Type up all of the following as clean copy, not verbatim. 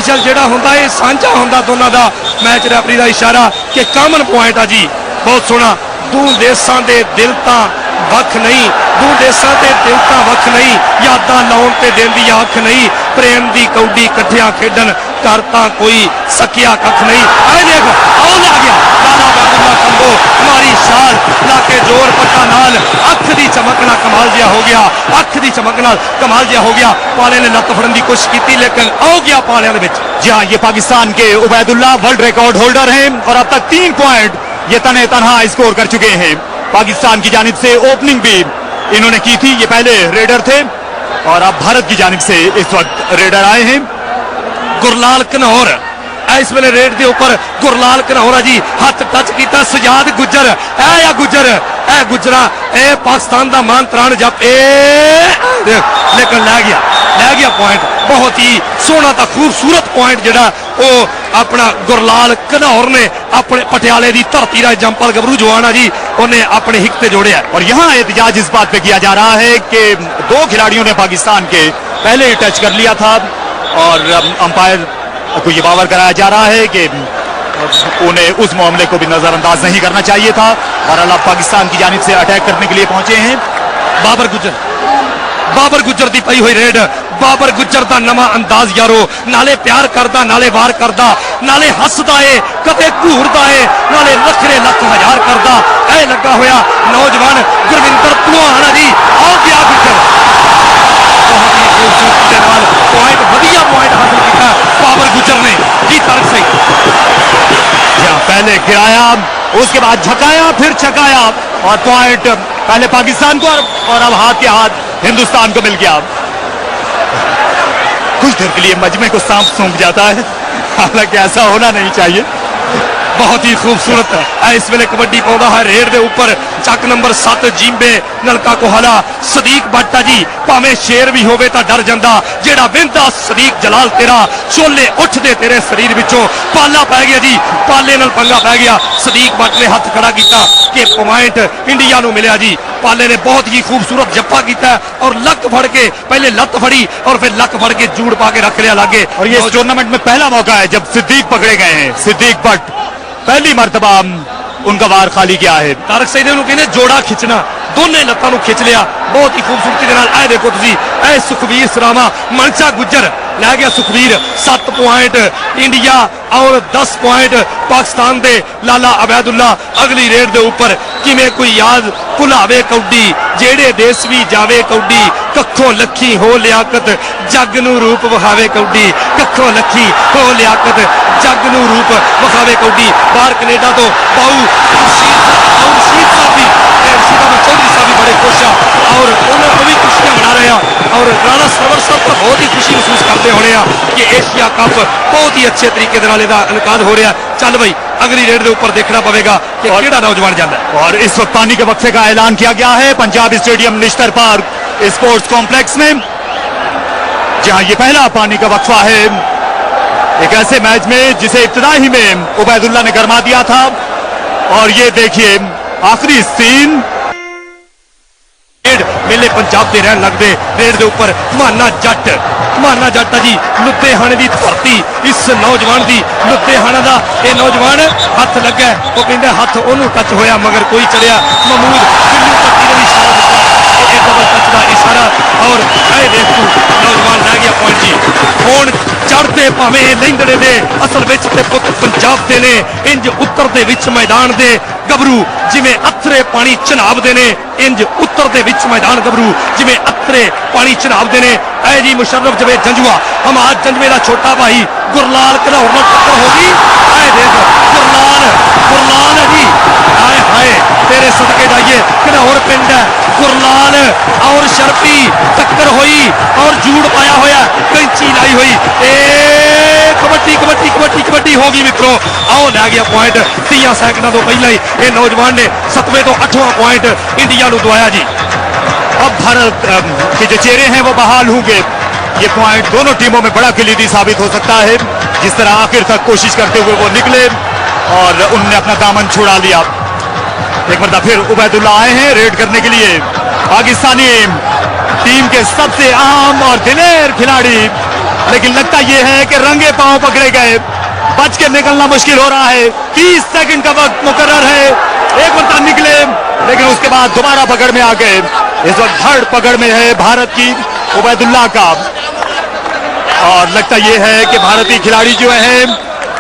Differential जिहड़ा हुंदा है सांझा हुंदा दोनों का। मैच रेफरी का इशारा कि कॉमन पॉइंट आ जी। बहुत सोहना। दो देशों के दिल तां वख नहीं, दो देशों के दिल तां वख नहीं, यादां लाउण ते देण दी अख नहीं, प्रेम दी कौडी कट्ठियां खेडन करता कोई सकिया कख नहीं। आए देख आओ ला गया लाला अब्दुल्ला कंबो, हमारी शाल लाके जोर पक्का नाल, अख दी चमक नाल कमाल जिहा हो गया, अख दी चमक नाल कमाल जिहा हो गया। पाले ने लत फड़न की कोशिश की लेकिन आओ गया पालियां दे विच। जी हाँ, ये पाकिस्तान के उबैदुल्ला वर्ल्ड रिकॉर्ड होल्डर हैं और अब तक 3 पॉइंट ये तने तनहा स्कोर कर चुके हैं। पाकिस्तान की जानिब से ओपनिंग भी इन्होंने की थी, ये पहले रेडर थे और अब भारत की जानिब से इस वक्त रेडर आए हैं। गुरलाल घनौर इस वेले रेड के उपर गुरलाल घनौर जी हाथ टच किया सजाद गुजर या गुजर ए गुजरा ए पाकिस्तान का मान त्राण जप लेकिन लै गया पॉइंट। बहुत ही सोहना तो खूबसूरत पॉइंट जिहड़ा वो अपना गुरलाल घनौर ने अपने पटियाले की धरती का जंपल गबरू जवान जी उन्हें अपने हिक से जोड़िया। और यहाँ एहतजाज इस बात पे किया जा रहा है कि 2 खिलाड़ियों ने पाकिस्तान के पहले ही टच कर लिया था और अंपायर को ये बावर कराया जा रहा है कि उन्हें उस मामले को भी नजरअंदाज नहीं करना चाहिए था। और अब पाकिस्तान की जानिब से अटैक करने के लिए पहुंचे हैं बाबर गुजर की पई हुई रेड। बाबर गुजर का नवा अंदाज यारो, नाले प्यार करदा नाले वार करदा नाले हसदा है कदे घूरदा है नाले लखरे लख हजार करदा ऐ लगा होया नौजवान गुरविंदर भलवान जी। आओ गया गुजर बहुत ही खूबसूरती के नाल पॉइंट वधिया पॉइंट हासिल किया बाबर गुजर ने जी। तारक सही पहले गिराया उसके बाद झकाया फिर छकाया और पॉइंट पहले पाकिस्तान को और अब हाथ के हाथ हिंदुस्तान को मिल गया। कुछ देर के लिए मजमे को सांप सूंघ जाता है, हालांकि ऐसा होना नहीं चाहिए। बहुत ही खूबसूरत इस वेले कबड्डी पाउंदा है रेड के उपर चक नंबर 7 जिम्बे नलका कोहाला सदीक बाटा जी। भावें शेर भी होवे तां डर जांदा जेड़ा वेंदा सदीक जलाल तेरा छोले उठदे तेरे शरीर विचों पाला पै गया जी। पाले नाल पंगा पै गया। सदीक बट ने हाथ खड़ा किया कि पॉइंट इंडिया नूं मिलिया जी। पाले ने बहुत ही खूबसूरत जप्पा किया और लक फड़ के पहले लत फड़ी और फिर लक फड़ के जूड़ पा के रख लिया लागे। और ये इस टूर्नामेंट में पहला मौका है जब सिद्दीक पकड़े गए हैं। सिद्दीक बट पहली मर्तबा उनका वार खाली किया है। तारक सईद कहने जोड़ा खिंचना दोनों लत्तों खिंच लिया बहुत ही खूबसूरती के नाल। ऐ देखो तुसी ऐ सुखबीर सरावा मनचा गुजर लै गया सुखबीर 7 पॉइंट इंडिया और 10 पॉइंट पाकिस्तान दे लाला अबैदुल्ला। अगली रेड के उपर किवें कोई याद भुलावे कौडी जेड़े देश भी जावे कौडी कखों लखी हो लियाकत जग नू रूप विखावे कौडी कखों लखी हो लियाकत जग नू रूप विखावे कौडी। बाहर कनेडा तो पाऊ रशीद साहब भी चौधरी साहब भी बड़े खुश हैं और उन्होंने भी खुशियां मना रहे हैं और राणा सरवर साहब तो बहुत ही खुशी महसूस करते होने कि एशिया कप बहुत ही अच्छे तरीके इनकाद हो रहा है। चल भाई अगली रेड के ऊपर देखना पवेगा कि केड़ा नौजवान जाता है। और इस वक्त पानी के वक्फे का ऐलान किया गया है Punjab stadium Nishtar park sports complex में, जहां ये पहला पानी का वक्फा है एक ऐसे मैच में जिसे इब्तिदाई में उबैदुल्ला ने गरमा दिया था। और ये देखिए आखिरी सीन मेले पंजाब के रहन लगते रेड के उपर माना जट जी लुधियाने की धरती इस नौजवान की लुधियाना का यह नौजवान हथ लगे वो कहते हथ ओनू टच होया मगर कोई चढ़िया महमूद डबल टच का इशारा और देख तू नौजवान रह गया पॉइंट जी। हुण चढ़ते भावे लैंदड़े दे असल विच ते पुत पंजाब दे ने इंज उत्तरदे विच मैदान दे गबरू जिवें अथरे पानी चनाब दे ने इंज उत्तरदे विच मैदान गबरू जिवें अथरे पानी चनाब दे ने। ऐ जी मुशर्रफ जवेद जंजुआ हम आज जंजवे का छोटा भाई गुरलाल घनौर नाल टक्कर हो गई। ऐ देख गुरलाल जी हाय हाय तेरे सदके जाइए घनौर पिंड है गुरलाल और शर्फी टक्कर हुई और जूड़ पाया होया कैंची लाई हुई कबड्डी कबड्डी कबड्डी कबड्डी हो गई मित्रों। आओ लै गया पॉइंट 30 सेकंडों तो पहले ही ये नौजवान ने 7वें तो 8वां पॉइंट इंडिया को दवाया जी। अब भारत के जो चेहरे हैं वो बहाल होंगे। ये पॉइंट दोनों टीमों में बड़ा कलीदी साबित हो सकता है। जिस तरह आखिर तक कोशिश करते हुए वो निकले और उन्होंने अपना दामन छुड़ा लिया। एक मरतबा फिर उबैदुल्ला आए हैं रेड करने के लिए। पाकिस्तानी टीम के सबसे अहम और दिलेर खिलाड़ी लेकिन लगता यह है कि रंगे पांव पकड़े गए, बच के निकलना मुश्किल हो रहा है। 30 सेकंड का वक्त मुकर्रर है, एक बार निकले लेकिन उसके बाद दोबारा पकड़ में आ गए। इस वक्त धड़ पकड़ में है भारत की उबैदुल्ला का, और लगता यह है कि भारतीय खिलाड़ी जो है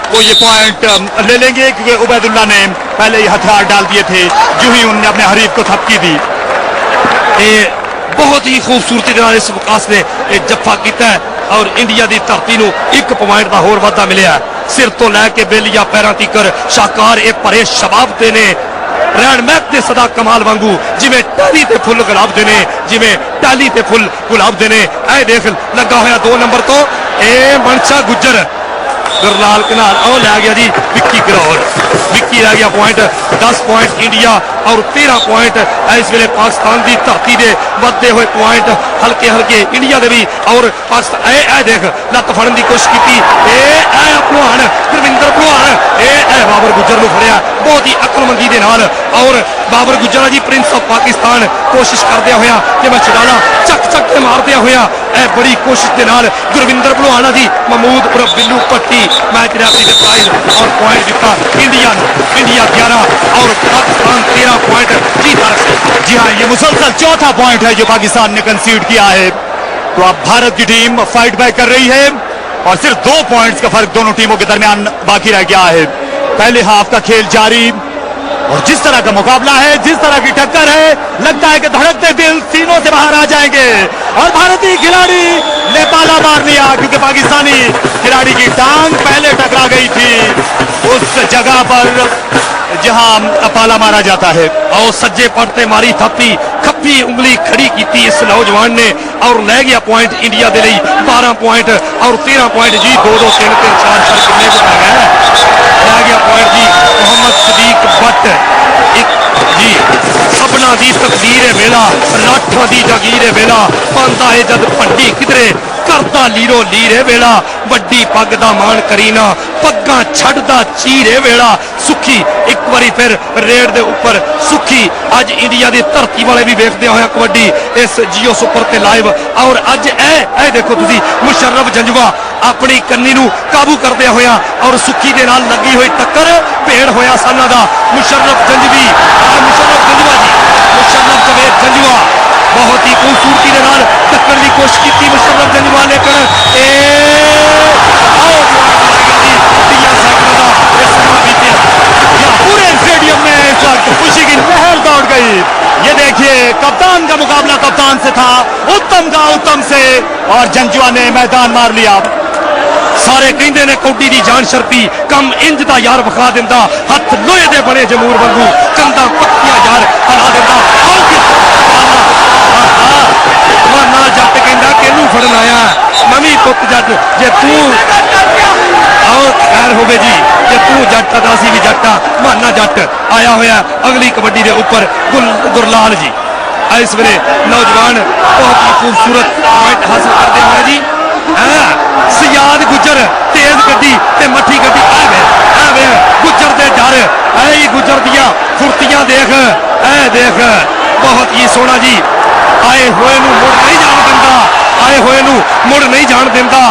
वो ये पॉइंट ले लेंगे, क्योंकि उबैदुल्ला ने पहले ही हथियार डाल दिए थे जो ही उन्होंने अपने हरीफ को थपकी दी। बहुत ही खूबसूरती ਦੇ ਨਾਲ ਇਸ ਵਿਕਾਸ ਨੇ ਇਹ ਜੱਫਾ ਕੀਤਾ ਔਰ ਇੰਡੀਆ ਦੀ ਧਰਤੀ ਨੂੰ 1 ਪੁਆਇੰਟ ਦਾ ਹੋਰ ਵਾਧਾ ਮਿਲਿਆ। ਸਿਰ ਤੋਂ ਲੈ ਕੇ ਬੇਲੀਆ ਪੈਰਾਂ ਤੀਕਰ ਸ਼ਾਹਕਾਰ ਇਹ ਭਰੇ ਸ਼ਬਾਬ ਦੇ ਨੇ, ਰਹਿਣ ਮਹਿਕ ਦੇ ਸਦਾ ਕਮਾਲ ਵਾਂਗੂ, ਜਿਵੇਂ ਟਾਲੀ ਤੇ ਫੁੱਲ ਗੁਲਾਬ ਦੇ ਨੇ, ਜਿਵੇਂ ਟਾਲੀ ਤੇ ਫੁੱਲ ਗੁਲਾਬ ਦੇ ਨੇ। ਇਹ ਦੇਖ ਲੱਗਾ ਹੋਇਆ 2 ਨੰਬਰ ਤੋਂ ਇਹ ਮਨਸ਼ਾ ਗੁੱਜਰ, ਗੁਰਲਾਲ ਘਨਾਲ ਉਹ ਲੈ ਗਿਆ ਜੀ ਵਿੱਕੀ ਕਰੋਰ। ਵਿੱਕੀ ਲੈ ਗਿਆ ਪੁਆਇੰਟ, 10 ਪੁਆਇੰਟ ਇੰਡੀਆ ਔਰ 13 ਪੁਆਇੰਟ ਇਸ ਵੇਲੇ ਪਾਕਿਸਤਾਨ ਦੀ ਧਰਤੀ ਦੇ ਵੱਧਦੇ ਹੋਏ ਪੁਆਇੰਟ ਹਲਕੇ ਹਲਕੇ ਇੰਡੀਆ ਦੇ ਵੀ। ਔਰ ਪਾਕਿਸਤਾਨ ਇਹ ਦੇਖ ਲੱਤ ਫੜਨ ਦੀ ਕੋਸ਼ਿਸ਼ ਕੀਤੀ, ਇਹ ਭਲਵਾਨ ਗੁਰਵਿੰਦਰ ਭਲਵਾਨ ਇਹ ਬਾਬਰ ਗੁੱਜਰ ਨੂੰ ਫੜਿਆ ਬਹੁਤ ਹੀ ਅਕਲਮੰਦੀ ਦੇ ਨਾਲ। ਔਰ ਬਾਬਰ ਗੁੱਜਰ ਜੀ ਪ੍ਰਿੰਸ ਆਫ ਪਾਕਿਸਤਾਨ ਕੋਸ਼ਿਸ਼ ਕਰਦਿਆਂ ਹੋਇਆ ਕਿ ਮੈਂ ਛਡਾਲਾ ਚੱਕ ਚੱਕ ਕੇ ਮਾਰਦਿਆਂ ਹੋਇਆ ਇਹ ਬੜੀ ਕੋਸ਼ਿਸ਼ ਦੇ ਨਾਲ ਗੁਰਵਿੰਦਰ ਭਲਵਾਨ ਜੀ ਮਹਿਮੂਦ ਉਰਫ ਬਿੱਲੂ ਪੱਟੀ मैच रेफरी ने प्राइज और पॉइंट दिता इंडिया ने। इंडिया 11 और पाकिस्तान 13 पॉइंट जीता रखे। जी हाँ, ये मुसलसल चौथा पॉइंट है जो पाकिस्तान ने कंसीड किया है। तो अब भारत की टीम फाइट बैक कर रही है और सिर्फ 2 पॉइंट्स का फर्क दोनों टीमों के दरमियान बाकी रह गया है। पहले हाफ का खेल जारी और जिस तरह का मुकाबला है, जिस तरह की टक्कर है, लगता है कि धड़कते दिल सीनों से बाहर आ जाएंगे। और भारतीय खिलाड़ी ने पाला मार लिया, क्योंकि पाकिस्तानी खिलाड़ी की टांग पहले टकरा गई थी उस जगह पर जहां पाला मारा जाता है। और सज्जे पड़ते मारी थप्पी, खप्पी उंगली खड़ी की इस नौजवान ने और ले गया पॉइंट इंडिया के लिए 12 पॉइंट और 13 पॉइंट जी 2-2 3-3 4 पर कितने को पै गए ले गया पॉइंट जी मोहम्मद सदीक भट्ट एक जी सबना दी तकदीर है वेला राठा दी जागीर है वेला पांदा है जद भंडी किधरे करदा लीरो लीरे वेला वड्डी पग दा मान करीना पग्गा छड़दा चीरे वेला सुखी एक बारी फिर रेड दे ऊपर सुखी अज इंडिया दी धरती वाले भी वेखदे होया कबड्डी इस जियो सुपर ते लाइव। और अज ए देखो तुसी मुशर्रफ जंजवा अपनी कन्नी नू काबू करदे होया और सुखी दे नाल लगी हुई टक्कर भेड़ होया साना दा मुशर्रफ जंजवी मुशर्रफ जंजवा जी मुशर्रफ जवेद जंजवा बहुत ही खूबसूरती के नाल टक्कर की कोशिश की मुशर्रफ जंजवा लेकिन पूरे स्टेडियम में इस वक्त खुशी की लहर दौड़ गई। ये देखिए कप्तान का मुकाबला कप्तान से था, उत्तम का उत्तम से, और जंजुआ ने मैदान मार लिया। सारे कहते ने कौडी दी जान शर्फी कम इंज दा यार विखा दिंदा हथ लोहे दे बने जमूर वांगू कंधा पक्कियां यार हला दिंदा माना जट कहंदा किनू फड़न आया नवी पुत जट जे तू आओ खैर होवे जी जे तू जट दा सी भी जट्टा माना जट आया होया अगली कबड्डी दे ऊपर गुरलाल जी इस वेले नौजवान बहुत ही खूबसूरत पॉइंट हासिल करते हुए जी सियाद गुजर तेज गड्डी ते मठी गड्डी आवे गुजर दे डर ऐ गुजर दिया फुर्तियां देख ऐ देख बहुत ही सोहना जी आए हुए नू मुड़ नहीं जान दिंदा आए हुए नू मुड़ नहीं जान दिंदा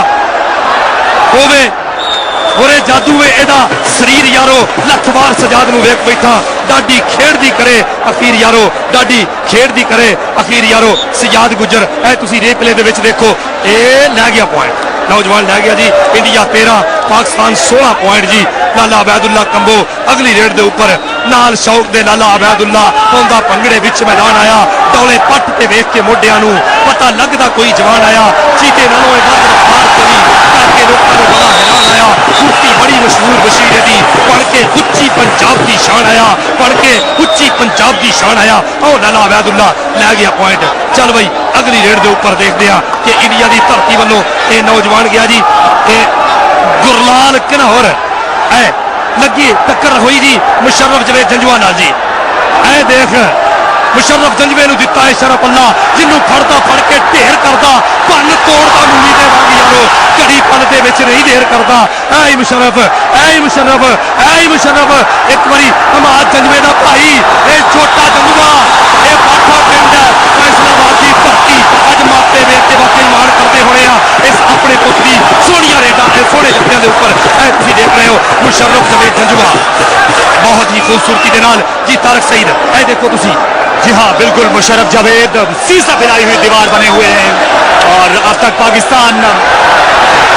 होवे होरे जादू है एदा शरीर यारो लख बार सजाद नू वेख बैठा डाडी खेड़दी करे अखीर यारो डाडी खेड़दी करे अखीर यारो सियाद गुजर ऐ तुसी रेपले दे विच देखो ए लै गया पॉइंट नौजवान लै गया जी इंडिया 13 पाकिस्तान 16 पॉइंट जी लाला अबैदुल्ला कंबो अगली रेड दे ऊपर नाल शौक दे लाला अबैदुल्ला पौंदा भंगड़े विच मैदान आया डोले पट ते वेख के मोढियां नू पता लगदा कोई जवान आया चीते नालों वध रफ्तार करी करके लोकां नू बड़ा हैरान आया कुर्ती बड़ी मशहूर बशीरे दी पढ़ के उच्ची पंजाब दी शान आया पढ़ के उच्ची पंजाब दी शान आया ओ लाला अबैदुल्ला लै गया पॉइंट चल बई अगली रेड दे ऊपर देखदे आ कि इंडिया दी धरती वालों ये नौजवान गया जी गुरलाल घनौर ऐ लगी टक्कर हुई जी मुशर्रफ जवेद जंजवा नाल जी ऐ देख मुशर्रफ जंजवे नू दिता है शरफ अल्लाह जिन्नू फड़दा फड़ के ढेर करदा भन तोड़दा मूली दे वांग यारो घड़ी पल दे विच नहीं देर करदा ऐ मुशर्रफ ऐ मुशर्रफ ऐ मुशर्रफ एक बारी हमाद जंजवे दा भाई ए छोटा जंजवा ए बाठा पिंड फैसलाबाद दी धरती अज मापे वेख के वाकई मान करते होए आ इस अपने पुत की सोहनिया रेडा सोहने जफ्फियां के उपर तुम देख रहे हो मुशर्रफ जवेद जंजुआ बहुत ही खूबसूरती के नाल जी तारक सईद देखो तुम जी हाँ बिल्कुल मुशर्रफ जावेद सीसा फैलाई हुई दीवार बने हुए हैं और अब तक पाकिस्तान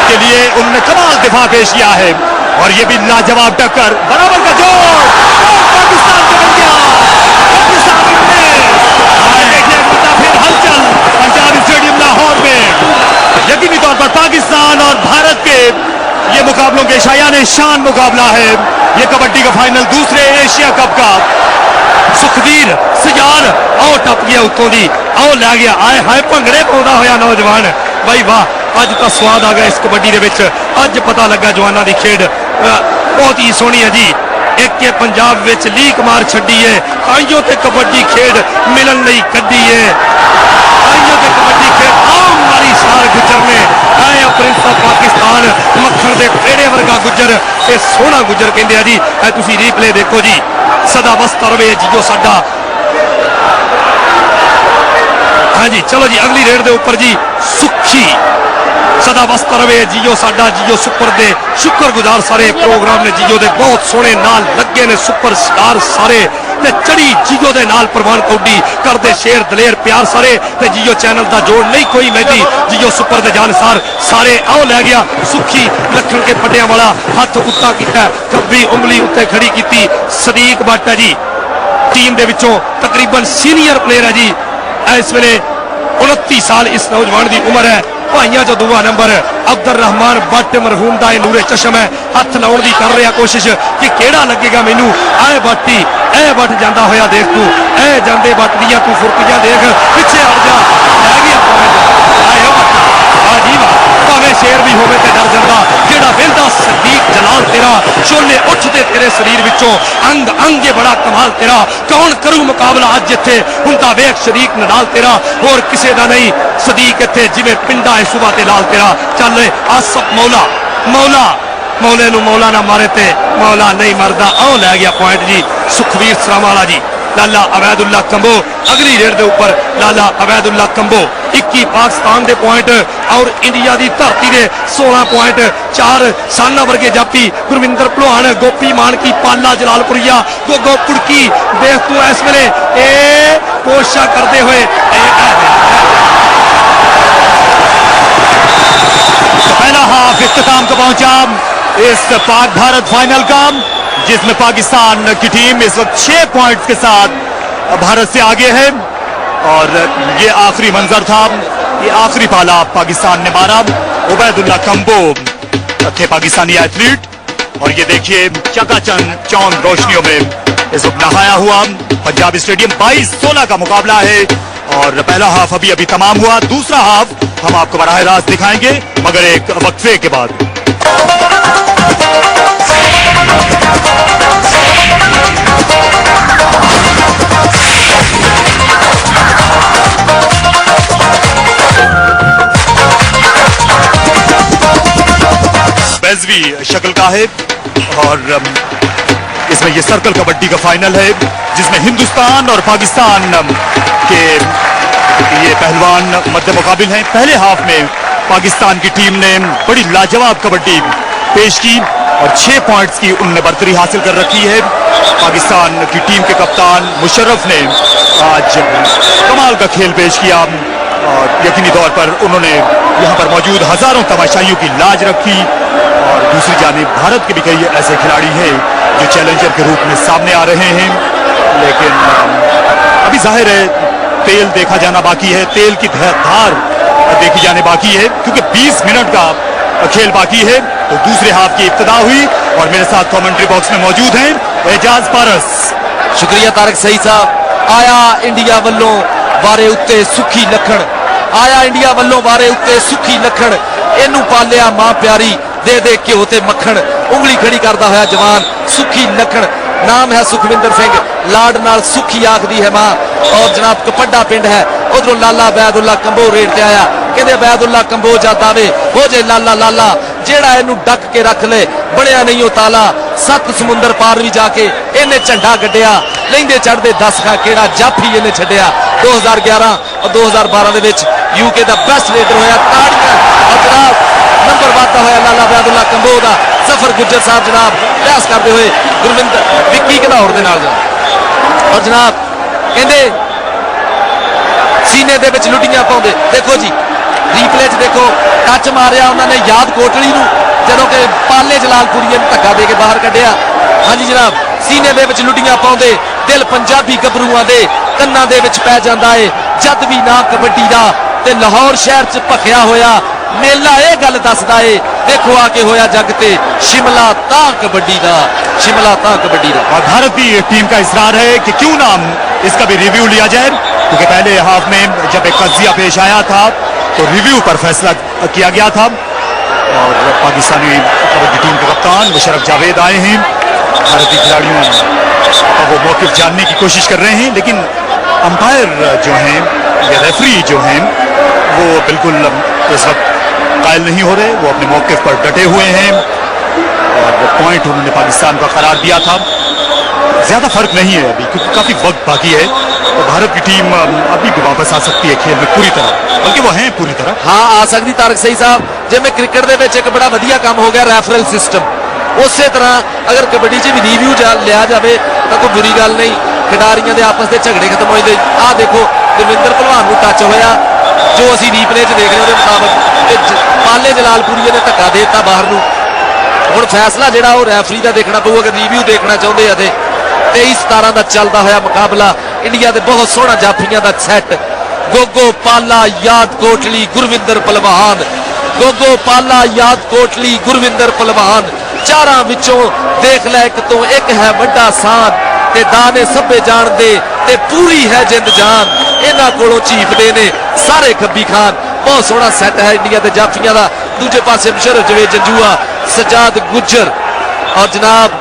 के लिए उन्होंने कमाल दिफा पेश किया है और ये भी लाजवाब टक्कर बराबर का जोर पाकिस्तान को मिल गया पाकिस्तान देखिए फिर हलचल पंजाब स्टेडियम लाहौर में यकीनी तौर पर पाकिस्तान और भारत के ये मुकाबलों के शायान शान मुकाबला है ये कबड्डी का फाइनल दूसरे एशिया कप का सुखबीर सजान आओ टप गया उत्तों दी आओ लै गया आए हाय भंगड़े पाउंदा होया नौजवान भाई वाह अज तो स्वाद आ गया इस कबड्डी दे विच अज पता लगा जवाना दी खेड बहुत ही सोहनी है जी एक के पंजाब विच लीक मार छड्डी है आइयो ते कबड्डी खेड मिलन लई कड्डी है आइयो ते कबड्डी खेड आओ मारी सार गुजर ने आए प्रिंस ऑफ पाकिस्तान मक्खण दे पेड़े वर्गा गुजर ते सोहना गुजर कहंदे आ जी तुसी रीप्ले देखो जी सदा बसता रवे जियो साडा हाँ जी चलो जी अगली रेड के उपर जी सुखी सदा बसता रवे जियो साडा जियो सुपर दे शुक्रगुजार सारे प्रोग्राम ने जियो दे बहुत सोहने नाल लगे ने सुपर स्टार सारे ते चढ़ी जियो दे नाल परवान कौडी करदे शेर दलेर प्यार सारे ते जियो चैनल दा जोड़ नहीं कोई मैदी जियो सुपर दे जानसार सारे आओ लै गया सुखी लखन के पट्टियां वाला हाथ उत्ता किया खब्बी उंगली उत्ते खड़ी की सदीक भट्ट है जी टीम दे विचों तकरीबन सीनियर प्लेयर है जी इस वेले 29 साल इस नौजवान की उम्र है भाइयों चो दूआ नंबर अब्दुल रहमान भट्ट मरहूम का यह नूरे चशम है हथ लाने की कर रहा कोशिश कि केड़ा लगेगा मैनू ऐ भट्टी ऐ भट्ट जाता होया देख तू ऐ जाते भट्ट दिया तू फुर्तियां देख पिछे हट जा लै गया भावें शेर भी होवे ते डर जाता जेड़ा वेंदा सदीक जलाल तेरा शोले उठते तेरे शरीर विचों अंग अंग बड़ा कमाल तेरा कौन करू मुकाबला अज इत्थे हुंदा वेख शरीक नाल तेरा होर किसे दा नहीं सदीक इत्थे जिवें पिंडा है सुबह ते लाल तेरा चल आसफ मौला मौला मौले नू मौला ना मारे ते मौला नहीं मरदा आओ लै गया पॉइंट जी सुखबीर सरावाला जी लाला अवैदुल्ला कंबो अगली रेड के उपर लाला अवैदुल्ला कंबो 21 पाकिस्तान के पॉइंट और इंडिया की धरती के 16 पॉइंट 4 साना वर्गे जापी गुरविंदर भलवान गोपी मान की पाला जलालपुरिया गोगो पुड़की देख तू इस वेले कोशिश करते हुए पहला हाफ इख्तिताम को पहुंचा इस पाक भारत फाइनल का जिसमें पाकिस्तान की टीम इस वक्त 6 पॉइंट्स के साथ भारत से आगे है और ये आखिरी मंजर था ये आखिरी पाला पाकिस्तान ने मारा उबैदुल्ला कंबो थे पाकिस्तानी एथलीट और ये देखिए चकाचंद चौंद रोशनियों में इस वक्त नहाया हुआ पंजाब स्टेडियम 22-16 का मुकाबला है और पहला हाफ अभी अभी तमाम हुआ दूसरा हाफ हम आपको बराह रास्त दिखाएंगे मगर एक वक्फे के बाद बेज़वी शक्ल का है और इसमें ये सर्कल कबड्डी का फाइनल है जिसमें हिंदुस्तान और पाकिस्तान के ये पहलवान मध्य मुकाबिल हैं पहले हाफ में पाकिस्तान की टीम ने बड़ी लाजवाब कबड्डी पेश की और 6 पॉइंट्स की उन्होंने बर्तरी हासिल कर रखी है पाकिस्तान की टीम के कप्तान मुशर्रफ ने आज कमाल का खेल पेश किया और यकीनी तौर पर उन्होंने यहाँ पर मौजूद हजारों तमाशाइयों की लाज रखी और दूसरी जानिब भारत के भी कई ऐसे खिलाड़ी हैं जो चैलेंजर के रूप में सामने आ रहे हैं लेकिन अभी जाहिर है तेल देखा जाना बाकी है तेल की धार देखी जाने बाकी है क्योंकि 20 मिनट का खेल बाकी है तो दूसरे हाफ की इब्तिदा हुई और मेरे साथ कमेंट्री बॉक्स में मौजूद हैं एजाज पारस शुक्रिया तारक सही साहब आया इंडिया वल्लों वारे उत्ते सुखी लखन आया इंडिया वल्लों वारे उत्ते सुखी लखन इनू पालिया मां प्यारी दे दे घ्यो ते मक्खन उंगली खड़ी करता होया जवान सुखी लखन नाम है सुखविंदर सिंह लाड नाल सुखी आखदी है मां और जनाब कपड्डा पिंड है उधरों लाला बैदुल्ला कंबो रेड ते आया कहते बैदुल्ला कंबो जाता वे हो जे लाला लाला जेड़ा इनू डक के रख ले बनिया नहीं हो ताला 7 समुंदर पार भी जाके इन्हें झंडा गड्डिया ਲੈਂਦੇ ਚੜਦੇ 10 ਖਾ ਕਿਹੜਾ ਜਾਫੀ ਇਹਨੇ ਛੱਡਿਆ 2011 और 2012 ਦੇ ਵਿੱਚ यूके ਦਾ ਬੈਸਟ ਰੇਡਰ ਹੋਇਆ ਤਾੜੀਆਂ और जनाब नंबर वादा होया लाला बयादुल्ला कंबो का सफर गुज्जर साहब जनाब बहस करते हुए गुरविंदर विक्की घनौर दे नाल और जनाब कहते सीने दे विच लुटियां पाउंदे देखो जी रीप्ले च देखो टच मारिया उन्होंने याद कोटली नूं जदों कि पाले जलालपुरीए नूं धक्का दे के बाहर कढ़िया हाँ जी जनाब सीने दे विच लुटियां पाउंदे दिल पंजाबी गभरूआं दे कन्नां दे विच पै जांदा है जद भी ना कबड्डी दा ते लाहौर शहर च भखिया होया मेला ये गल दसदा है देखो आके होया जग ते शिमला तां कबड्डी दा शिमला तां कबड्डी दा और भारत की टीम का इसरार है कि क्यों ना इसका भी रिव्यू लिया जाए क्योंकि पहले हाफ में जब एक कजिया पेश आया था तो रिव्यू पर फैसला किया गया था और पाकिस्तानी कबड्डी टीम के कप्तान मुशर्रफ जावेद आए हैं भारतीय खिलाड़ियों का वो मौक़िफ़ जानने की कोशिश कर रहे हैं लेकिन अंपायर जो हैं या रेफरी जो हैं वो बिल्कुल इस वक्त कायल नहीं हो रहे वो अपने मौक़िफ़ पर डटे हुए हैं और पॉइंट उन्होंने पाकिस्तान का करार दिया था ज़्यादा फर्क नहीं है अभी क्योंकि काफ़ी वक्त बाकी है तो भारत की टीम अभी भी वापस आ सकती है खेल में पूरी तरह बल्कि वो हैं पूरी तरह हाँ आ सकती तारक सही साहब जिवें क्रिकेट दे विच एक बड़ा वधिया काम हो गया रेफरल सिस्टम उस तरह अगर कबड्डी च भी रिव्यू लिया जाए तो कोई बुरी गल नहीं खिडारियों के आपस के झगड़े खत्म हो जाते आ देखो गुरविंदर भलवान को टच होया जो असी रीप्ले च देख रहे हैं मुताबिक पाले जलालपुरीए ने धक्का दे दिता बाहर नूं हुण फैसला जिहड़ा वो रैफरी का देखना पਊ अगर रिव्यू देखना चाहते हैं तो 23-17 का चलता होया मुकाबला इंडिया के बहुत सोहना जाफियां का सैट गोगो पाला याद कोटली गुरविंदर पहलवान गोगो पाला याद कोटली गुरविंदर पहलवान चारां विचों देख लै एक तो एक है वड्डा सान ते दाने सभे जान दे ते पूरी है जिंद जान इन्हां कोलों झीफदे ने सारे खब्बी खान बहुत सोहना सैट है इंडिया के जाफियां का दूजे पासे मुशर्रफ जवेद जंजूआ सजाद गुज्जर और जनाब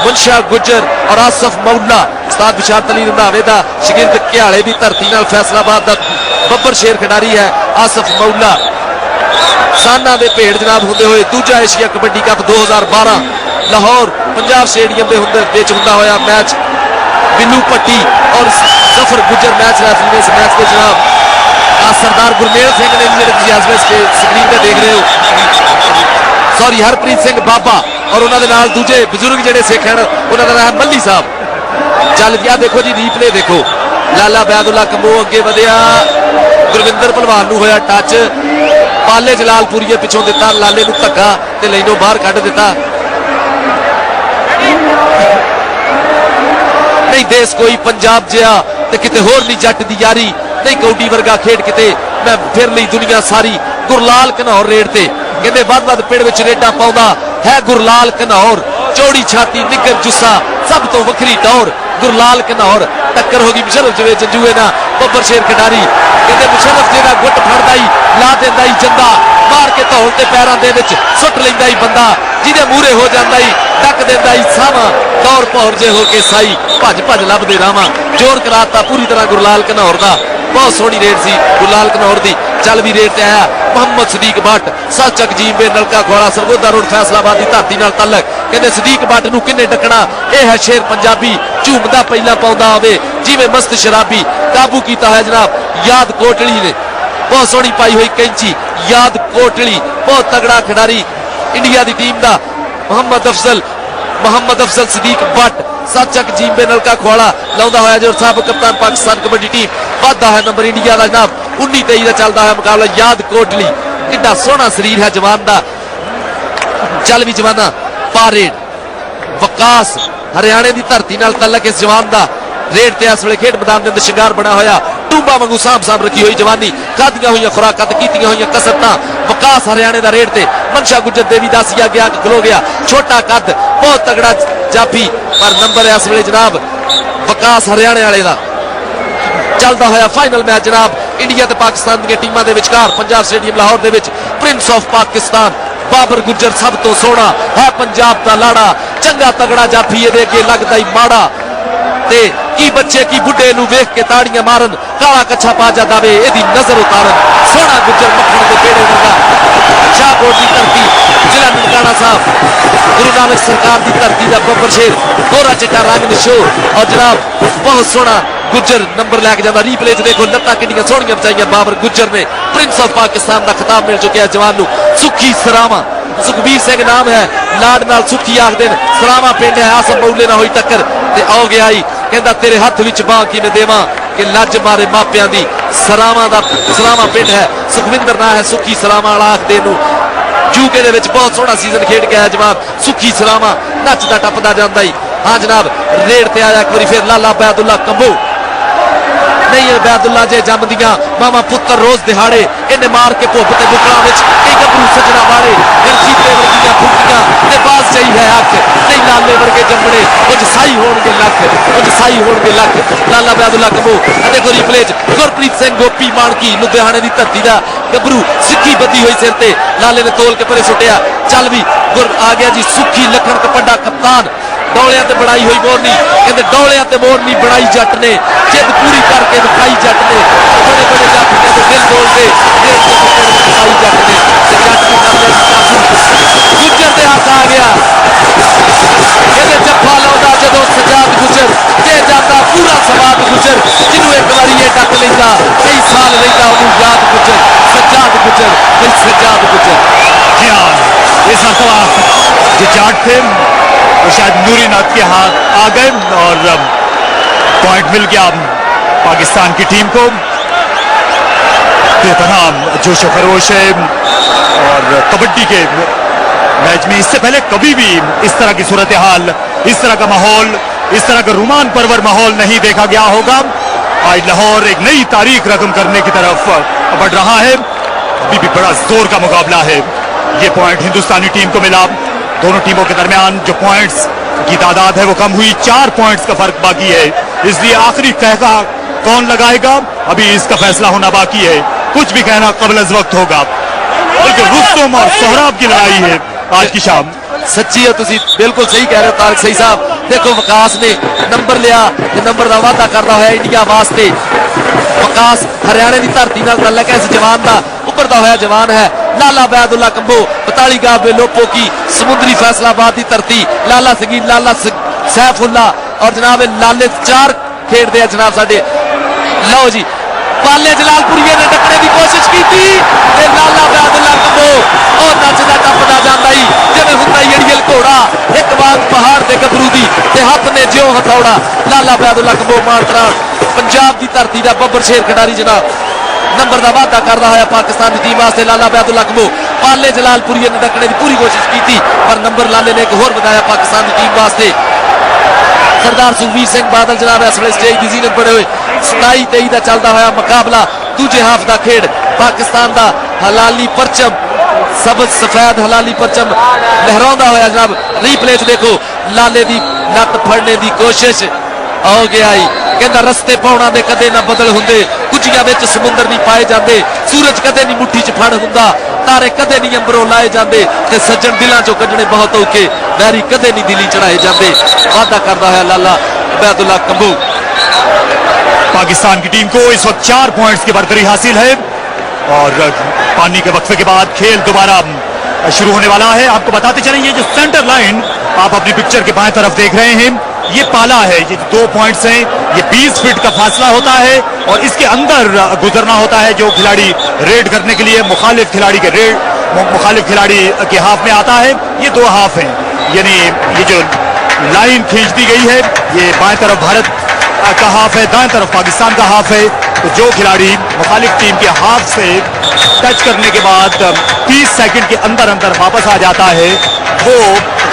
मुंशा गुज्जर और आसफ मौला उस्ताद बिशारत अली रंधावे का शगिर्द घियाले की धरती नाल फैसलाबाद का बब्बर शेर खिडारी है आसफ मौला साना दे भेड़ जनाब होंदे हुए दूजा Asia kabaddi cup 2012 Lahore Punjab stadium के हुंदा होया मैच बिल्लू पट्टी और सफर गुज्जर मैच रेफरी ने इस मैच को जनाब सरदार गुरमेल सिंह ने जिहड़े स्क्रीन पर देख रहे हो सॉरी हरप्रीत सिंह बाबा और उन्होंने नाल दूजे बजुर्ग जिहड़े सिख हैं उन्होंने नाम है मल्ली साहब चल गया देखो जी रीप्ले देखो लाला बयादुल्ला कंबो अगे वधिया गुरविंदर भलवान नूं होया टच पाले जलालपुरीए पिछों दिता लाले नूं धक्का ते लैनों बाहर कढ दिता नहीं देश कोई पंजाब जिहा ते किते होर नहीं जट दी यारी नहीं कौडी वर्गा खेड किते मैं फिर लई दुनिया सारी गुरलाल घनौर रेड ते कहते वध पिंड विच रेडा पाउंदा है गुरलाल घनौर चौड़ी छाती निगर जुस्सा सब तो वखरी टौर गुरलाल घनौर टक्कर होगी मुशर्रफ जवेद जंजूए ना बब्बर शेर खिडारी कहते मुशर्रफ जेड़ा गुट फड़दा ही ला देंदा ही जंदा मार के धौल ते पैरां दे विच सुट लैंदा ही बंदा जिहदे मूहरे हो जांदा ही टक देंदा ही सावा दौड़ भौर जे हो के साई भज भज लभदे रावां जोर कराता पूरी तरह गुरलाल घनौर दा बहुत सोहनी रेड सी गुरलाल घनौर दी चल भी रेड ते आया मोहम्मद सदीक भट्ट सच अजीब नलका घोड़ा सरगोदा रोड फैसलाबाद की धरती नाल तलक कहते सदीक भट्ट नूं किन्ने डकना यह है शेर पंजाबी झूमदा पहला पाउंदा होवे जिवें मस्त शराबी काबू किया है जनाब याद कोटली ने बहुत सोहनी पाई हुई कैंची याद कोटली बहुत तगड़ा खिडारी इंडिया की टीम का मोहम्मद अफजल सदीक भट्ट सचक जींबे नलका खोड़ा लाउंदा होया जो साबिक कप्तान पाकिस्तान कबड्डी टीम वाधा है नंबर इंडिया का जनाब 19-23 का चलता है मुकाबला याद कोटली कितना सोहना शरीर है जवान का चल भी जवाना पारेड वकास हरियाणे की धरती नाल तलक इस जवान का रेड ते इस वेले खेड मैदान के अंदर शिंगार बना होया टूंबा वांगू साम साम रखी हुई जवानी खादियां हुई खुराकां ते कीतियां हुई कसरतां वकास हरियाणे का रेड ते मनशा गुज्जर देवी दासिया गया खलो गया छोटा कद बहुत तगड़ा जाफी पर नंबर है इस वेले जनाब वकास हरियाणे वाले का चलता होया फाइनल मैच जनाब इंडिया ते पाकिस्तान दी टीमां दे विचकार पंजाब स्टेडियम लाहौर दे विच प्रिंस ऑफ पाकिस्तान बाबर गुज्जर सब तो सोहना है पंजाब का लाड़ा चंगा तगड़ा जाफी ये अगे लगदा ही माड़ा ते की बच्चे की बुढ़े नूं वेख के ताड़ियां मारन काला कच्छा पा जांदा वे एदी नजर उतारन सोहना गुज्जर मक्खण दे पेड़े वर्गा शाहकोट की धरती जिला ननकाना साहब गुरु नानक सरकार की धरती का बब्बर शेर दोहरा चिट्टा रंग नशो और जनाब बहुत सोहना गुज्जर नंबर लैके जाता रीप्ले च देखो लत्तां किन्नियां सोहणियां बचाइयां बाबर गुज्जर ने प्रिंस ऑफ पाकिस्तान का खिताब मिल चुका है जवान सुखी सरावा सुखबीर सिंह नाम है लाड नाल सुखी आखदे सरावा पिंड है आसम बौले ना होई टक्कर ते आओ गया ही कहता तेरे हथ विच बांह किवें देवां कि लज मारे मापियां दी सरावा पिंड है सुखविंदर ना है सुखी सरावा वाला आखदे नूं यूके दे विच बहुत सोहना सीजन खेड के आया जवान सुखी सरावा नचदा टपदा जांदा ही हाँ जनाब रेड ते आया एक बारी फिर लाला बैदुल्ला कंबो नहीं बैदुल्ला जे जमदियां मामा पुत्र रोज दिहाड़े इन्हें मार के भुख ते बुकड़ा विच कई गभरू सजना वाले गलजीते वर्गियां फुकियां ते बाज जाई है अख नहीं लाले वर्गे जमणे कुछ साई होणगे लख कुछ साई होणगे लख लाला बैदुल्ला कंबो देखो रिप्ले च गुरप्रीत सिंह गोपी मानकी लुधियाने दी धरती दा गभरू सिक्की बद्धी हुई सिर ते लाले ने तोल के परे सुटिया चल भी गुर आ गया जी सुखी लखन कपड़ा कप्तान डोलियां ते बनाई हुई मोरनी कहते डोलियां ते मोरनी बनाई जट ने जिद पूरी करके दिखाई जट ने बड़े बड़े जट कहते दिल डोल दे दिखाई जट ने जट की गुज्जर दे हाथ आ गया कहते जफ्फा लाउंदा जदों सजाद गुज्जर ते जाता पूरा समाज गुज्जर जिन्हों एक बारी ये डक लैंदा कई साल लैंदा उन्होंने याद गुज्जर सजाद गुज्जर भाई सजाद गुज्जर जी हाँ इस मरतबा जो जाट थे वो शायद नूरी नाथ के हाथ आ गए और पॉइंट मिल गया पाकिस्तान की टीम को बेतहाम जोश खरोश है और कबड्डी के मैच में इससे पहले कभी भी इस तरह की सूरत हाल इस तरह का माहौल इस तरह का रोमांच परवर माहौल नहीं देखा गया होगा आज लाहौर एक नई तारीख रकम करने की तरफ बढ़ रहा है अभी भी बड़ा जोर का मुकाबला है ये पॉइंट हिंदुस्तानी टीम को मिला दोनों टीमों के दरमियान जो पॉइंट्स की तादाद है वो कम हुई 4 पॉइंट्स का फर्क बाकी है इसलिए आखिरी कहका कौन लगाएगा अभी इसका फैसला होना बाकी है कुछ भी कहना कबल अज वक्त होगा बल्कि रुस्तम और सोहराब की लड़ाई है आज की शाम सच्ची है तुसी बिल्कुल सही कह रहे हो तारक सही साहब देखो विकास ने नंबर लिया ते नंबर का वादा करता है इंडिया वास्ते विकास हरियाणे की धरती नाल तल्लक है इस जवान का उभरता हुआ जवान है लाला बैदुल्ला कंबो 45 गावे लोपो की समुद्री फैसलाबाद की धरती लाला सगीर लाला सैफुल्ला और जनाब लाले 4 खेडते हैं जनाब साडे लो जी पाले जलालपुरिये ने टकने की कोशिश की थी लाला बैदुल्ला कंबो और नचदा टपदा जांदा ही जिवें हुंदा अड़ियल घोड़ा एक बाग पहाड़ ते गबरू दी ते हथ ने ज्यों हथौड़ा लाला बैदुल्ला कंबो मानतरा पंजाब की धरती का बब्बर शेर खिडारी जनाब नंबर का वादा करता है पाकिस्तान की टीम वास्ते लाला बैदुल्ला कंबो पाले जलालपुरिये ने टकने की पूरी कोशिश की थी पर नंबर लाले ने एक होर बताया पाकिस्तान की टीम वास्ते सरदार सुखबीर सिंह बादल जनाब इस वे स्टेज की जीनत बड़े हुए 27-23 का चलता हुआ मुकाबला दूजे हाफ का खेड पाकिस्तान का हलाली परचम सबज सफेद हलाली परचम लहराता हुआ जनाब रीप्ले च देखो लाले की नत फड़ने की कोशिश हो गया ही कहता रस्ते पाउणा दे कदे ना बदल हुंदे कुजियां विच समुंदर नहीं पाए जाते सूरज कदे नहीं मुट्ठी च फड़ हुंदा तारे कदे नहीं अंबरों लाए जाते ते सज्जन दिलों चों कढणे बहुत औखे वैरी कदे नहीं दिली चढ़ाए जाते वादा करता है लाला बैदुल्ला कंबो पाकिस्तान की टीम को इस वक्त 4 पॉइंट्स की बरतरी हासिल है और पानी के वक्फे के बाद खेल दोबारा शुरू होने वाला है आपको बताते चलें ये जो सेंटर लाइन आप अपनी पिक्चर के बाएं तरफ देख रहे हैं ये पाला है ये 2 पॉइंट्स हैं ये 20 फीट का फासला होता है और इसके अंदर गुजरना होता है जो खिलाड़ी रेड करने के लिए मुखालिफ खिलाड़ी के हाफ में आता है ये 2 हाफ हैं यानी ये जो लाइन खींच दी गई है ये बाएं तरफ भारत का हाफ है दाएं तरफ पाकिस्तान का हाफ है तो जो खिलाड़ी मुखालिफ टीम के हाफ से टच करने के बाद 30 सेकंड के अंदर वापस आ जाता है वो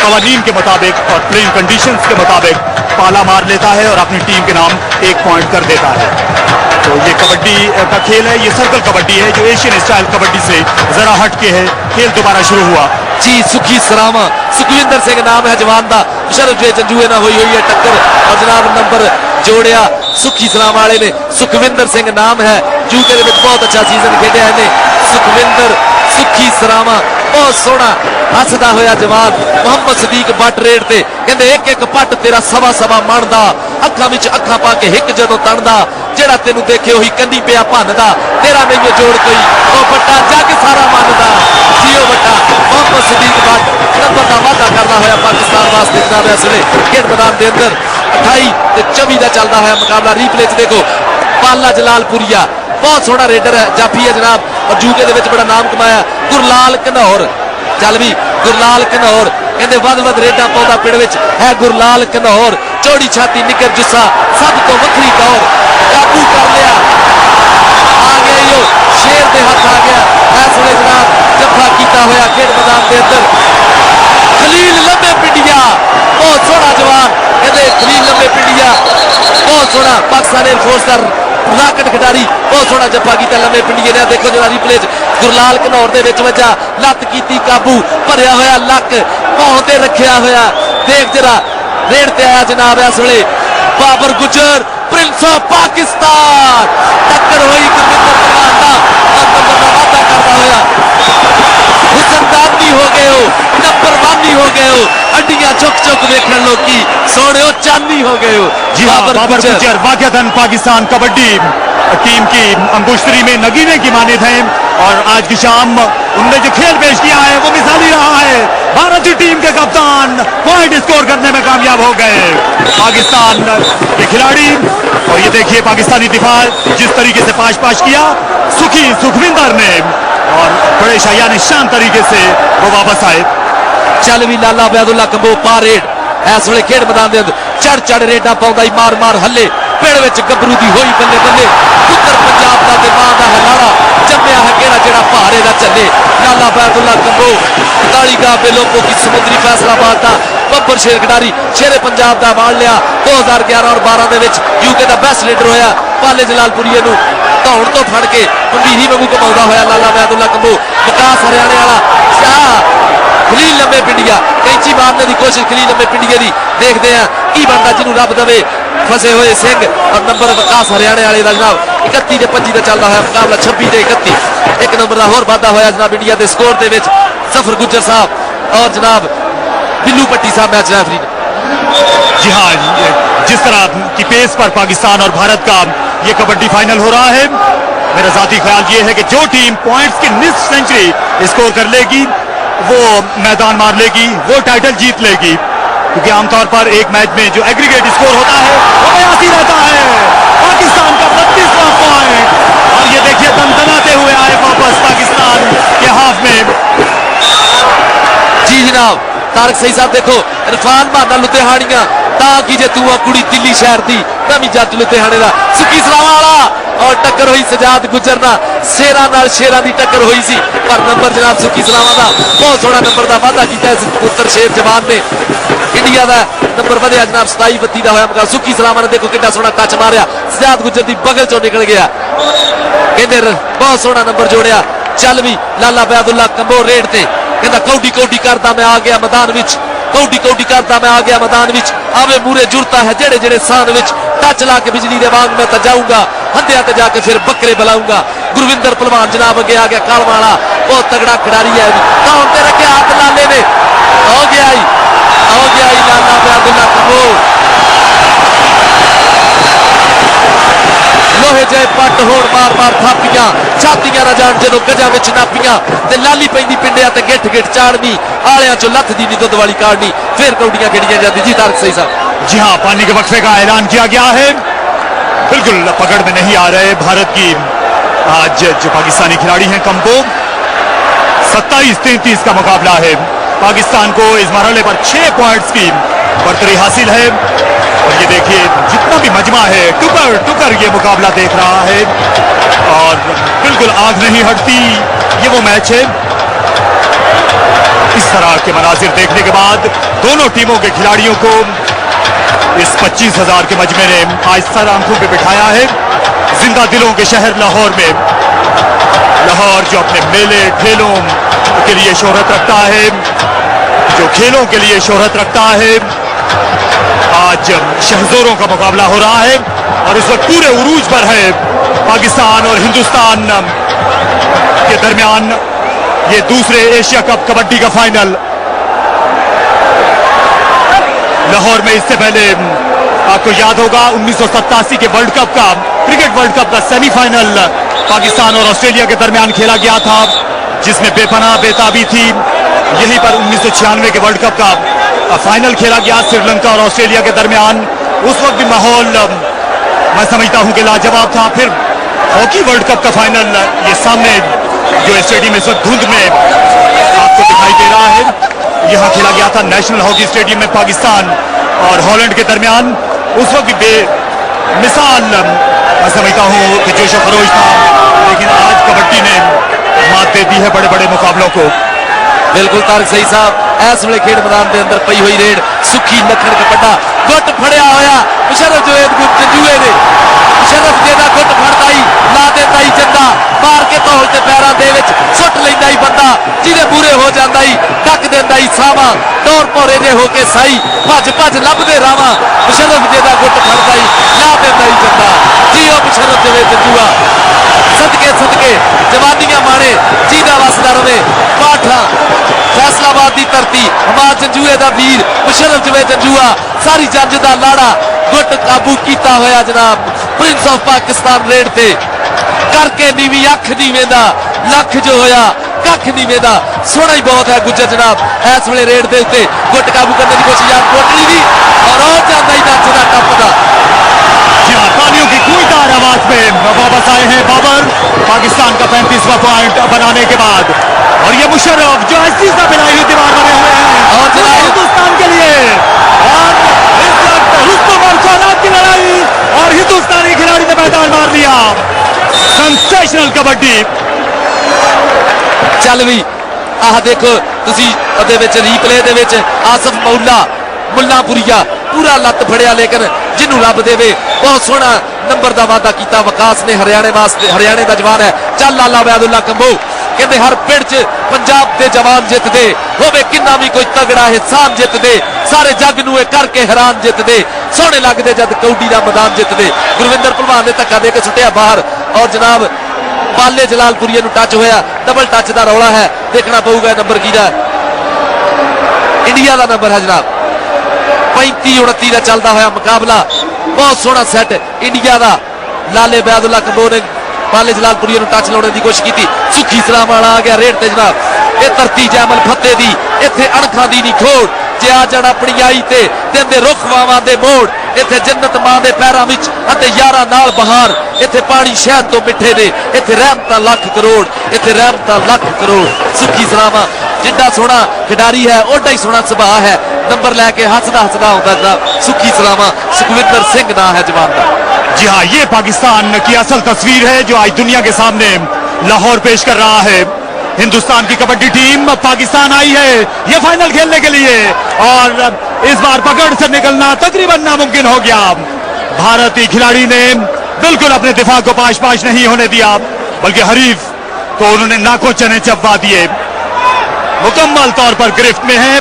कवानीन के मुताबिक और प्लेइंग कंडीशंस के मुताबिक पाला मार लेता है और अपनी टीम के नाम 1 पॉइंट कर देता है तो ये कबड्डी का खेल है ये सर्कल कबड्डी है जो एशियन स्टाइल कबड्डी से जरा हट के है खेल दोबारा शुरू हुआ जी सुखी सरावा सुखविंदर सिंह नाम है जवान का शरद जे जंजुए ना हुई है टक्कर और जनाब नंबर जोड़िया सुखी सरावा वाले ने सुखविंदर सिंह नाम है यूके बहुत अच्छा सीजन खेलिया है सुखविंदर सुखी सरावा बहुत सोहना हसदा होया जवान मोहम्मद सदीक बट रेड ते कहंदे एक एक पट तेरा सवा सवा मनदा अखां विच अखां पा के हिक जदों तणदा जेड़ा तेनू देखे ओही कंदी पिया भनदा तेरा नहीं जोड़ कोई ओ बट्टा जग सारा मनदा जियो बट्टा मोहम्मद सदीक बट नंबर का वादा करदा चलता होया पाकिस्तान वास्ते जनाब इस वे खेड मैदान के अंदर 28 ते 24 का चलता होया मुकाबला। रीप्ले च देखो पाला जलालपुरिया बहुत सोहना रेडर है, जाफी है जनाब, और यूके दे विच बड़ा नाम कमाया। गुरलाल घनौर चल भी गुरलाल घनौर कहते वध रेडा पाउंदा पिंड विच है गुरलाल घनौर। चौड़ी छाती निकर जुस्सा सब तो वखरी दौर, काबू कर लिया, आ गया यो शेर दे हाथ आ गया। इस वे जनाब जफा किया होया खेड मैदान के अंदर। खलील लंबे पिंडिया बहुत सोहना जवान, कहते खलील लंबे पिंडिया बहुत सोहना पाकिस्तान एयरफोर्स का राकट खिडारी, बहुत सोहना जफा किया लंबे पिंडिये ने। देखो जरा रिप्ले गुरलाल घनौर दे विच वजा लत की काबू, भरया होया लक भौं ते रखिया होया। देख जरा रेड ते आया जनाब इस वे बाबर गुजर प्रिंस ऑफ पाकिस्तान, टक्कर हुई गुरविंदर पलवान दा और नंबर का वादा करता होया। हुसनदानी हो गए हो, नंबर 1 हो गए हो, हड्डियां चुक चुक देखने लोग सोने हो चांदी हो गए हो। जी हाँ, बाबर गुजर वाकईतन पाकिस्तान कबड्डी टीम की अंकुश्तरी में नगीने की मानित हैं और आज की शाम उन्होंने जो खेल पेश किया है वो मिसाली रहा है। भारतीय टीम के कप्तान पॉइंट स्कोर करने में कामयाब हो गए पाकिस्तान के खिलाड़ी। और ये देखिए पाकिस्तानी दिफा जिस तरीके से पाश किया सुखविंदर ने, और बड़े शायान शान तरीके से वो वापस आए। चल भी लाला अबैदुल्ला कंबो पा रेड इस वे खेड मैदान के अंदर चढ़ रेडा पाउंदा मार मार हल्ले पिंड विच गबरू दी होई बल्ले बल्ले। पुत्र पंजाब दा ते मां दा हलारा जम्मिया है केड़ा जेड़ा भारे दा चले। लाला अबैदुल्ला कंबो 41 का बेलोपो की समुद्री फैसलाबाद दा बब्बर शेर खिडारी शेरे पंजाब दा मान लिया 2011 और 12 दे विच यूके दा बेस्ट लीडर होया। पाले जलालपुरिये नूं धौण तो फड़ के पंबीही वांगू घुमाउंदा होया लाला अबैदुल्ला कंबो। विकास हरियाणे वाला शाह खलील लंबे पिंडिया कैंची मारने की कोशिश खलील लंबे पिंडिये की, देखते हैं की बनता जिन्हों रब दवे। फसे हुए सिंह और नंबर विकास हरियाणे वाले का जनाब 31 ते 25 का चलता है मुकाबला 26 ते 31 एक नंबर का होर वाधा होया जनाब इंडिया के स्कोर के जफर गुज्जर साहब और जनाब बिल्लू पट्टी साहब मैच रेफरी ने। जी हाँ, जिस तरह की पेस पर पाकिस्तान और भारत का ये कबड्डी फाइनल हो रहा है, मेरा जाती ख्याल ये है कि जो टीम पॉइंट्स की निस्फ सेंचुरी स्कोर कर लेगी वो मैदान मार लेगी, वो टाइटल जीत लेगी। क्योंकि आमतौर पर एक मैच में जो एग्रीगेट स्कोर होता है वो 82 रहता है। पाकिस्तान का 32वां पॉइंट, और ये देखिए दमदमाते हुए आए वापस पाकिस्तान के हाफ में। जी जनाब तारक सही साहब देखो इरफान बहाना लुधियानिया ता की जे तू कुड़ी दिल्ली शहर दी नवी जट लुधियाने का सुखी सलावा वाला, और टक्कर हुई सजाद गुजर ना शेरा नाल शेरा दी टक्कर हुई सी, पर नंबर जनाब सुखी सलावा दा बहुत सोहना नंबर का वादा किया इस पुत्र शेर जवान ने। इंडिया का नंबर वधिया जनाब 27-32 का होया मुकाबला। सुखी सलावा ने देखो कितना सोहना टच मारिया, सजाद गुजर दी बगल चो निकल गया, कहते बहुत सोहना नंबर जोड़िया। चल भी लाला अबैदुल्ला कंबो रेड ते कहता कौडी कौडी करता मैं आ गया मैदान विच, कौडी कौडी करता मैं आ गया मैदान विच, आवे मूरे जुड़ता है जेड़े जेड़े सान विच, टच ला के बिजली दे वांग मैं तो जाऊंगा, हंदिया ते जाके फिर बकरे बुलाऊंगा। गुरविंदर पलवान जनाब अगे आ गया कालवाड़ा, बहुत तगड़ा खिडारी है, कौन ते रखे हाथ लाले ने, हो गया ही लाला अबैदुल्ला कंबो। लोहे जय पट होड़ मार मार थापियां छातियां ना जान जदों गजा विच नापियां ते लाली पैंदी पिंडिया ते गिठ गिठ चाड़नी आलियां चो लथ दी नी दुध वाली काढ़नी फिर कौडियां खेड़ियां जाती। जी तारक सही साहब। जी हाँ, पानी के वक्फे का ऐलान किया गया है, बिल्कुल पकड़ में नहीं आ रहे भारत की आज जो पाकिस्तानी खिलाड़ी हैं कंबो। 27-33 का मुकाबला है, पाकिस्तान को इस मरहले पर 6 पॉइंट्स की बढ़तरी हासिल है। और ये देखिए जितना भी मजमा है टुकर टुकर ये मुकाबला देख रहा है और बिल्कुल आंख नहीं हटती, ये वो मैच है। इस तरह के मनाजिर देखने के बाद दोनों टीमों के खिलाड़ियों को इस 25,000 के मजमे ने आज सर आंखों पे बिठाया है जिंदा दिलों के शहर लाहौर में। लाहौर जो अपने मेले ठेलों के लिए शोहरत रखता है, जो खेलों के लिए शोहरत रखता है, आज शहजोरों का मुकाबला हो रहा है और इस वक्त पूरे उरूज पर है पाकिस्तान और हिंदुस्तान के दरमियान ये दूसरे एशिया कप कबड्डी का फाइनल। लाहौर में इससे पहले आपको याद होगा 1987 के वर्ल्ड कप का क्रिकेट वर्ल्ड कप का सेमीफाइनल पाकिस्तान और ऑस्ट्रेलिया के दरमियान खेला गया था, जिसमें बेपनाह बेताबी थी। यहीं पर 1996 के वर्ल्ड कप का फाइनल खेला गया श्रीलंका और ऑस्ट्रेलिया के दरमियान, उस वक्त भी माहौल मैं समझता हूं कि लाजवाब था। फिर हॉकी वर्ल्ड कप का फाइनल, ये सामने जो स्टेडियम इस वक्त धुंध में आपको दिखाई दे रहा है, यहां खेला गया था नेशनल हॉकी स्टेडियम में पाकिस्तान और हॉलैंड के दरमियान। उस वक्त भी बेमिसाल मैं समझता हूं कि जोश खरोश था, लेकिन आज कबड्डी ने मात दे दी है बड़े बड़े मुकाबलों को। बिल्कुल तारक सही साहब, इस वे खेड मैदान के अंदर पई हुई रेड सुखी लखन कपड़ा गुट फड़िया होया मुशर्रफ जवेद जंजूए ने मुशर्रफ जेदा गुट फड़दा ही ला देंदा ही जंदा मार के धौल ते पैरां दे विच सुट लैंदा ही बंदा जिहदे मूरे हो जांदा ही टक देंदा ही सावा दौर भौरे जे होके साई भज भज लभदे रावा मुशर्रफ जेदा गुट फड़दा ही ला देंदा ही जंदा जियो मुशर्रफ जवेद जंजूआ सदके सदके जवानियां माणे जीदा वसदा रवे पाठा फैसलाबाद की धरती हमार जंजूए का वीर मुशर्रफ जवेद जंजूआ सारी जंज का लाड़ा गुट काबू किया होया जनाब प्रिंस ऑफ पाकिस्तान रेड ते करके नीवी अख नहीं वेंदा लख जो होया कख नहीं वेंदा सोना ही बहुत है गुज्जर जनाब इस वे रेड के उत्ते गुट काबू करने की कोशिश यार कोटली भी और जाता ही नचदा टपदा। तालियों की गूंजदार आवाज में वापस आए हैं बाबर पाकिस्तान का 35वां पॉइंट बनाने के बाद, और ये मुशर्रफ जो ऐसी मिलाई हुई दीवार बने हुए हैं और जनाब हिंदुस्तान के लिए, और इस वक्त रुस्तम और सौराब की लड़ाई और हिंदुस्तानी खिलाड़ी ने मैदान मार दिया। सेंसेशनल कबड्डी चल भी आह देखो तुसी ਉਹਦੇ ਵਿੱਚ ਰੀਪਲੇ ਦੇ ਵਿੱਚ ਆਸਫ मुल्लापुरिया पूरा लत फड़िया, लेकिन जिन्हों रब देवे बहुत सोहना नंबर का वादा किया विकास ने हरियाणे वास्ते, हरियाणे का जवान है चल लाला वैदुल्ला कंबो कहते हर पिंड च पंजाब के जवान जितते होवे किन्ना भी कोई तगड़ा हिसान जितते सारे जग नूं करके हैरान जितते सोहने लगते जब कौडी का मैदान जितते। गुरविंदर भलवान ने धक्का दे के सुटिया बाहर और जनाब पाले जलालपुरिया नूं टच होया, डबल टच का रौला है, देखना पऊगा नंबर किहदा, इंडिया का नंबर है जनाब 35-29 का चलता हुआ मुकाबला, बहुत सोहना सैट इंडिया का। लाले बैदुल्ला कंबो ने पाले जलालपुरी टच लाने की कोशिश की, सुखी सलाम वाला आ गया रेड ते जनाब। ये धरती जैमल फते दी इत्थे अणखां दी नहीं खोड़, जे आ जड़ अपनी आई ते देंदे रुख वावां दे मोड़, इत्थे जन्नत मां दे पैरां विच अते यारां नाल बहार, इत्थे पानी शहद तो मिठे ने, इत्थे रहमतां लख करोड़, इत्थे रहमतां लख करोड़। सुखी सलामा जिड्डा सोहना खिडारी है ओडा ही सोहना सुभाव है, नंबर लैके हसदा हसदा आउंदा जनाब सुखी सलामा सुखविंदर सिंह ना है जवान का। जी हाँ, ये पाकिस्तान की असल तस्वीर है जो आज दुनिया के सामने लाहौर पेश कर रहा है। हिंदुस्तान की कबड्डी टीम पाकिस्तान आई है ये फाइनल खेलने के लिए, और इस बार पकड़ से निकलना तकरीबन नामुमकिन हो गया। भारतीय खिलाड़ी ने बिल्कुल अपने दिफा को पाश पाश नहीं होने दिया, बल्कि हरीफ को उन्होंने नाकों चने चबवा दिए, मुकम्मल तौर पर गिरफ्त में है।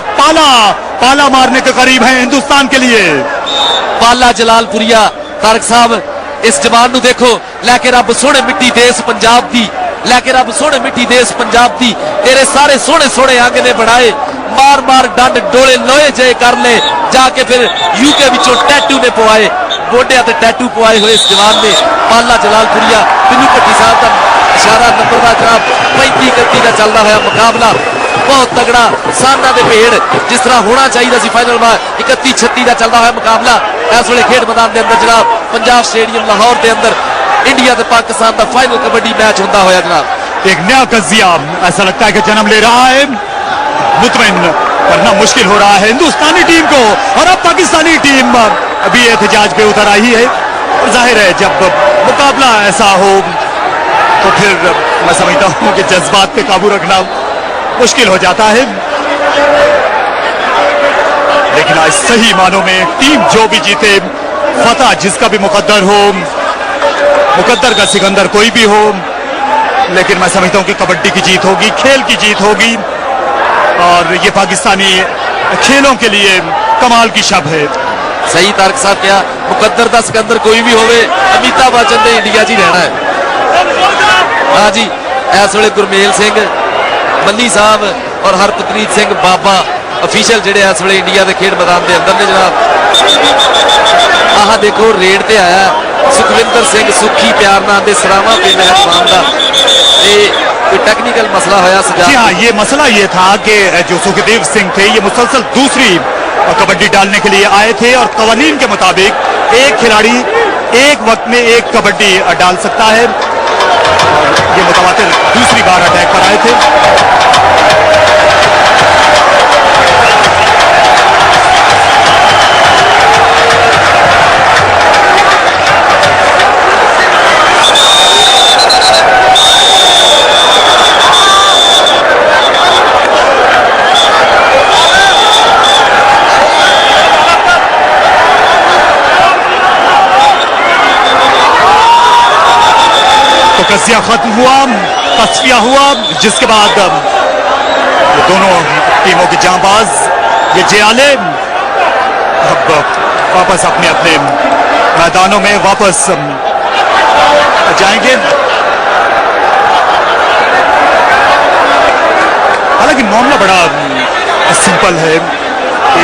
पाला मारने के करीब है हिंदुस्तान के लिए। पाला जलालपुरिया तारक साहब इस जवान नूं देखो, लैके रब सोहने मिट्टी देस पंजाब दी, लैके रब सोहने मिट्टी देस पंजाब दी, तेरे सारे सोहने सोहने अंग ने बढ़ाए, मार मार डंड डोले लोहे जे कर ले, जाके फिर यूके विचों टैटू ने पवाए, गोडिया ते टैटू पवाए हुए इस जवान ने। पाला जलालपुरिया बिनू भट्टी साहब का इशारा नंबर का जनाब 35-31 का चलता हुआ मुकाबला, बहुत तगड़ा सामना दे भेड़ जिस तरह होना चाहिए सी फाइनल में 31-36 का चलता हुआ मुकाबला इस वे खेड मैदान के अंदर जनाब पंजाब स्टेडियम लाहौर के अंदर इंडिया ते पाकिस्तान का फाइनल कबड्डी मैच होता हुआ जनाब। एक नया कजिया ऐसा लगता है कि जन्म ले रहा है, मुतमिन करना मुश्किल हो रहा है हिंदुस्तानी टीम को, और अब पाकिस्तानी टीम अभी एहतजाज पे उतर आई है। और जाहिर है जब मुकाबला ऐसा हो तो फिर मैं समझता हूं कि जज्बात पे काबू रखना मुश्किल हो जाता है, लेकिन आज सही मानों में टीम जो भी जीते, फतह जिसका भी मुकद्दर हो, मुकद्दर का सिकंदर कोई भी हो, लेकिन मैं समझता हूं कि कबड्डी की जीत होगी, खेल की जीत होगी, और ये पाकिस्तानी खेलों के लिए कमाल की शब है। सही तारक साहब क्या मुकद्दर का सिकंदर कोई भी होवे, अमिताभ बच्चन ने इंडिया जी रहना है। हाँ जी, इस वे गुरमेल सिंह मल्ली साहब और हरप्रीत सिंह बाबा ऑफिशियल जेडे इस वे इंडिया के खेड मैदान के अंदर ने जनाब। आह देखो रेड ते आया सुखविंदर सिंह सुखी प्यार नाम के सरावा पिंड है जवान का, कोई टेक्निकल मसला होया सजा। जी हाँ, ये मसला ये था कि जो सुखदेव सिंह थे ये मुसलसल दूसरी कबड्डी डालने के लिए आए थे और कवानीन के मुताबिक एक खिलाड़ी एक वक्त में एक कबड्डी डाल सकता है। और ये मुतवातिर दूसरी बार अटैक पर आए थे। कसिया खत्म हुआ, तस्फिया हुआ, जिसके बाद ये दोनों टीमों के जांबाज, ये जियाले अब वापस अपने अपने मैदानों में वापस जाएंगे। हालांकि मामला बड़ा सिंपल है।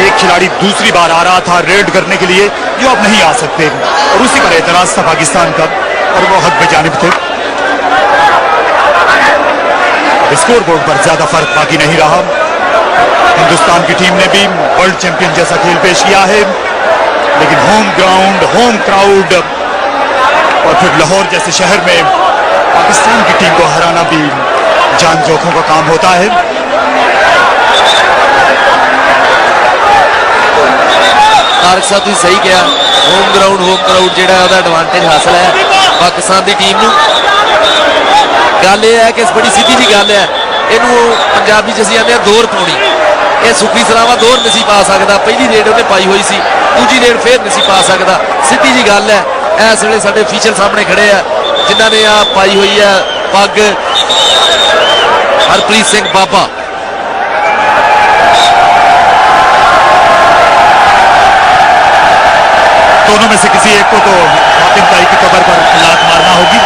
एक खिलाड़ी दूसरी बार आ रहा था रेड करने के लिए, जो अब नहीं आ सकते, और उसी पर एतराज था पाकिस्तान का और वो हद बेजानिब थे। स्कोर बोर्ड पर ज्यादा फर्क बाकी नहीं रहा। हिंदुस्तान की टीम ने भी वर्ल्ड चैंपियन जैसा खेल पेश किया है, लेकिन होम ग्राउंड, होम क्राउड और फिर लाहौर जैसे शहर में पाकिस्तान की टीम को हराना भी जान जोखों का काम होता है। तारक साहब तुसीं सही कहा, होम ग्राउंड जिहड़ा ओहदा एडवांटेज हासिल है पाकिस्तान की टीम नूं। गल यह है कि बड़ी सीधी जी गल है, इनू पंजाबी च असीं आखदे दोर पाउणी। ये सुखी सलावा दोर नहीं सी पा सकता। पहली रेड उन्हें पाई हुई सी, दूजी रेड फिर नहीं सी पा सकता। सीधी जी गल है। इस वेले साडे फीचर सामने खड़े हैं जिन्होंने आ पाई हुई है पग, हरप्रीत सिंह बाबा। दोनों में से किसी एक को तो हातिम ताई की कबर पर लात मारना होगी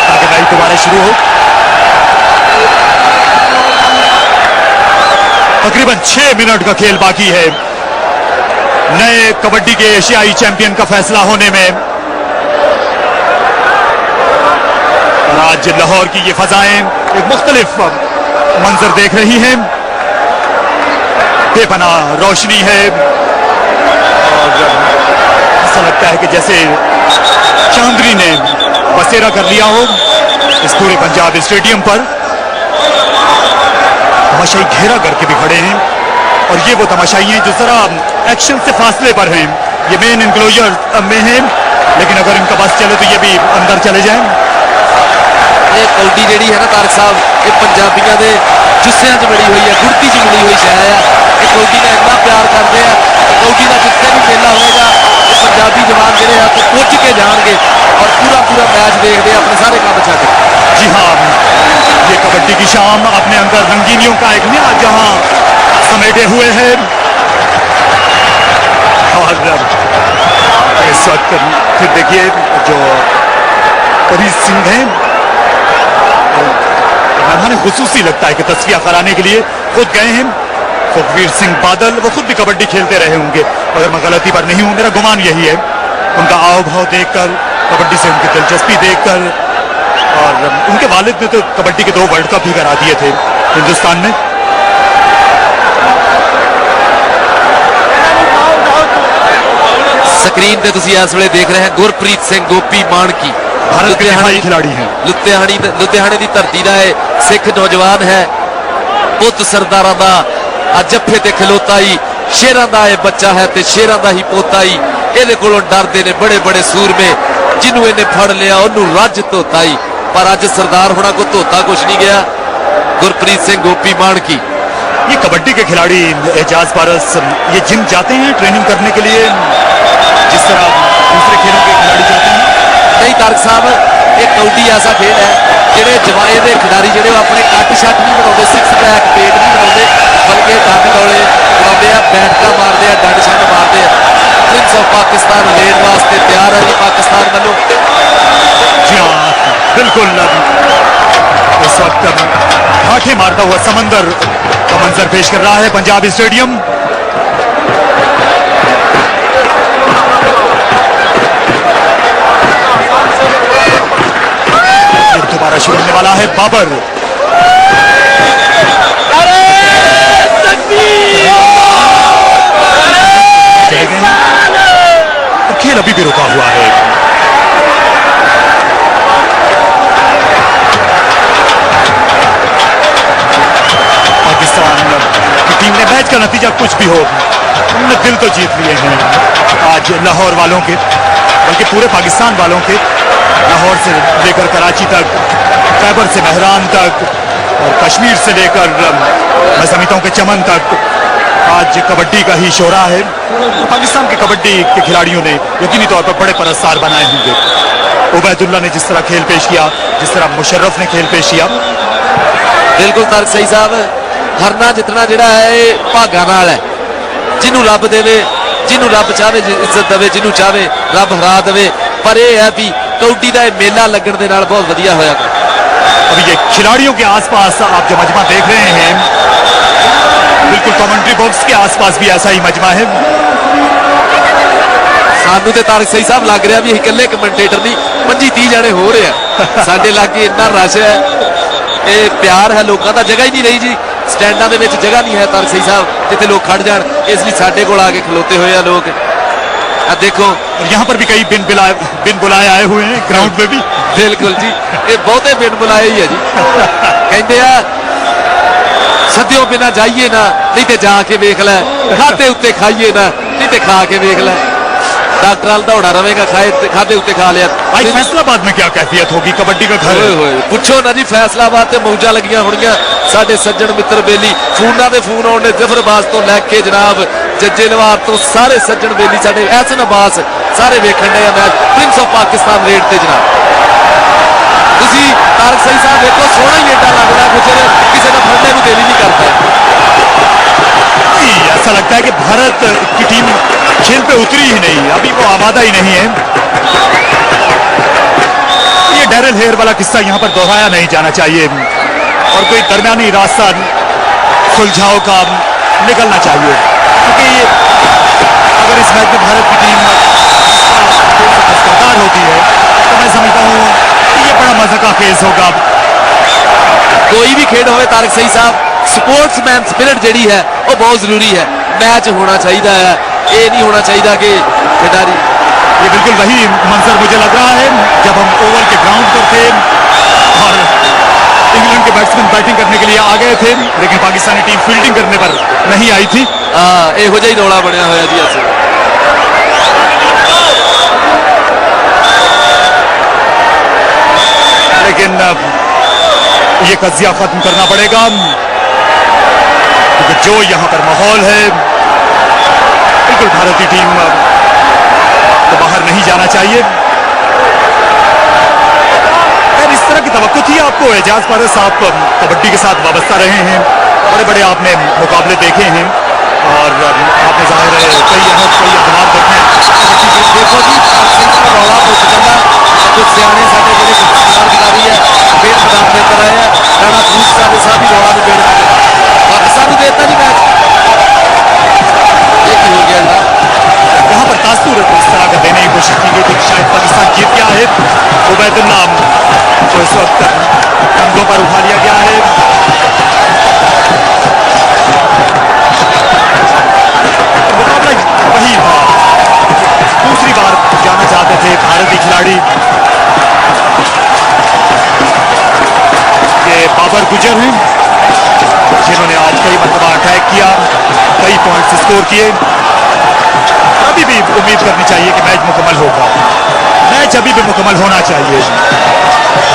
ताकि मैच दोबारा शुरू हो। तकरीबन 6 मिनट का खेल बाकी है नए कबड्डी के एशियाई चैंपियन का फैसला होने में। और आज लाहौर की ये फजाएं एक मुख्तलिफ मंजर देख रही हैं। बेपनाह रोशनी है और ऐसा लगता है कि जैसे चांदनी ने बसेरा कर लिया हो इस पूरे पंजाब स्टेडियम पर। तमाशाई घेरा करके भी खड़े हैं और ये वो तमाशाई हैं जो जरा एक्शन से फासले पर हैं। ये मेन इंक्लोजर में हैं, लेकिन अगर इनका बस चले तो ये भी अंदर चले जाएं। ये कौडी जी है ना तारक साहब, ये पंजाबियों के जुस्सियां च मिली हुई है, गुड़ती च मिली हुई शह है। ये कौडी का इतना प्यार करते हैं, कौडी का जितने भी मेला होगा पंजाबी जवान जो है तो पुज के जाएंगे और पूरा पूरा मैच देखते हैं अपने सारे काम छड़। जी हाँ, ये कबड्डी की शाम अपने अंदर रंगीनियों का एक नया जहां समेटे हुए है। और इस वक्त फिर देखिए जो परीत सिंह हैं, मैदान खुसूसी लगता है कि तस्वीर कराने के लिए खुद गए हैं। सुखवीर सिंह बादल वो खुद भी कबड्डी खेलते रहे होंगे, अगर मैं गलती पर नहीं हूं, मेरा गुमान यही है। उनका आव भाव देखकर, कबड्डी से उनकी दिलचस्पी देखकर, और उनके वालिद ने तो कबड्डी के 2 वर्ल्ड कप ही करा दिए थे हिंदुस्तान में। स्क्रीन पे तुसी इस वेले देख रहे हैं गुरप्रीत सिंह गोपी मानकी, भारत के दिफाई खिलाड़ी हैं। लुधियाने की धरती का सिख नौजवान है, पुत सरदारा का जफ्फे ते खलोता ही, शेरां दा बच्चा है ते शेरां दा ही पोता ही। ਇਹਦੇ ਕੋਲੋਂ डरते ने बड़े बड़े सूरमे, जिन्हों इन्हें फड़ लिया उन्होंने रज धोता ही। पर अज सरदार होना को धोता कुछ नहीं गया। गुरप्रीत सिंह गोपी मानकी, ये कबड्डी के खिलाड़ी एजाज पारस ये जिम जाते हैं ट्रेनिंग करने के लिए जिस तरह दूसरे खेलों के खिलाड़ी जाते हैं? नहीं तारक साहब, एक कबड्डी ऐसा खेल है ਜਿਹੜੇ ਜਵਾਏ ਦੇ खिलाड़ी ਜਿਹੜੇ ਆਪਣੇ ਕੱਟ ਸ਼ੱਟ नहीं बनाते, 6 पैक पेट नहीं बनाते, बल्कि डंड दौड़े बनाते हैं, बैठका मारते हैं, डंड छंड मारते हैं। प्रिंस ऑफ पाकिस्तान रेड वास्ते तैयार है जी पाकिस्तान वालों। जी हाँ, बिल्कुल। इस वक्त ठाठे मारता हुआ समंदर का मंजर पेश कर रहा है पंजाब स्टेडियम। दोबारा शुरू होने वाला है बाबर। हैं और खेल अभी भी रुका हुआ है। पाकिस्तान की टीम ने मैच का नतीजा कुछ भी हो, उन्होंने दिल तो जीत लिए हैं आज लाहौर वालों के, बल्कि पूरे पाकिस्तान वालों के। लाहौर से लेकर कराची तक, खैबर से महरान तक और कश्मीर से लेकर मैं समझता हूं कि चमन तक आज कबड्डी का ही शोरा है। पाकिस्तान के कबड्डी के खिलाड़ियों ने यकीनी तौर पर बड़े परस्तार बनाए होंगे। उबैदुल्ला ने जिस तरह खेल पेश किया, जिस तरह मुशर्रफ ने खेल पेश किया, बिल्कुल तारक सही साहब, हरना जितना जिहड़ा है भागा नाल है, जिन्हों रब देवे, जिन्हों रब चाहे इज्जत देवे, जिन्हों चाहे रब हरा देवे। पर यह है भी कबड्डी का मेला लगन दे नाल बहुत वधिया होया। अभी ये खिलाड़ियों के आसपास आप जो मजमा देख रहे हैं, बिल्कुल कमेंट्री बॉक्स के आसपास भी ऐसा ही मजमा है। सानू ते तारक सही साहब लग रहा भी इकल्ले कमेंटेटर नहीं, 25-30 जने हो रहे हैं साडे लागे, इन्ना रश है, ये प्यार है लोगों का, जगह ही नहीं रही जी, स्टैंडा दे विच जगह नहीं है तारक सही साहब जिथे लोग खड़ जान, इसलिए साडे कोल आके खलोते हुए हैं लोग। देखो यहाँ पर भी कई बिन बुलाए आए हुए हैं ग्राउंड में भी। बिल्कुल जी, ये बहुते बिन बुलाए ही है जी। कहते हैं सदियों बिना जाइए ना, नहीं तो जाके वेख लै, खाते उत्ते खाइए ना, नहीं तो खा के वेख लै। डॉक्टर वाल दौड़ा रहेगा, खाते उत्ते खा लिया। भाई फैसलाबाद में क्या कैफियत होगी, कबड्डी का घर है। पुछो ना जी, फैसलाबाद से मौजा लगियां होनियां। साडे सज्जन मित्र बेली फोना दे फोन आउंदे, जफरबाज तो लैके जनाब जज्जे लवार तो सारे सज्जन बेली, साडे एहसन अब्बास सारे वेखण दे मैच प्रिंस ऑफ पाकिस्तान रेड ते जनाब। तुसी तारक सही साहब देखो, सोहना ही एडा लगदा, गुजर किसी का फड़ने को दिल ही नहीं करता। ऐसा लगता है कि भारत की टीम खेल पे उतरी ही नहीं, अभी वो आमादा ही नहीं है। ये डैरेल हेयर वाला किस्सा यहाँ पर दोहराया नहीं जाना चाहिए और कोई दरमियानी रास्ता सुलझाव का निकलना चाहिए, क्योंकि अगर इस मैच में भारत की टीम दस्तरदार होती है तो मैं समझता हूँ कि ये बड़ा मजा का फेज होगा। कोई भी खेल हो तारक सही साहब, स्पोर्ट्समैन स्पिरिट जी है वो बहुत जरूरी है। मैच होना चाहिए है, ये नहीं होना चाहिए कि खिलाड़ी। ये बिल्कुल वही मंजर मुझे लग रहा है जब हम ओवल के ग्राउंड पर थे और इंग्लैंड के बैट्समैन बैटिंग करने के लिए आ गए थे, लेकिन पाकिस्तानी टीम फील्डिंग करने पर नहीं आई थी। यहो जिहा रौला बनया होया जी। ऐसे लेकिन ये कजिया खत्म करना पड़ेगा, क्योंकि जो यहां पर माहौल है, बिल्कुल भारतीय टीम को बाहर नहीं जाना चाहिए। और इस तरह की तवक्को थी आपको। एजाज पारस साहब कबड्डी के साथ वाबस्ता रहे हैं, बड़े बड़े आपने मुकाबले देखे हैं और आपने जाहिर है कई अहम देखे हैं। देखो जी, रौला मुक जाता, कुछ सियाने साडे जिहड़े खिलाड़ी है बेड़ मैदान में अंदर आए हैं, राणा फरूक साहब भी रौला में बेड़ पाकिस्तान को देता जी मैच। ये की हो गया जनाब, यहाँ पर तासुर इस तरह का देने की कोशिश की गई थी, शायद पाकिस्तान जीत गया है। उबैदुल्ला को इस वक्त कंधों पर उठा लिया गया है। मुकाबला वही था, दूसरी बार जाना चाहते थे भारतीय खिलाड़ी। ये बाबर गुजर हैं जिन्होंने आज कई मरतबा अटैक किया, कई पॉइंट्स स्कोर किए। अभी भी उम्मीद करनी चाहिए कि मैच मुकम्मल होगा, मैच अभी भी मुकम्मल होना चाहिए।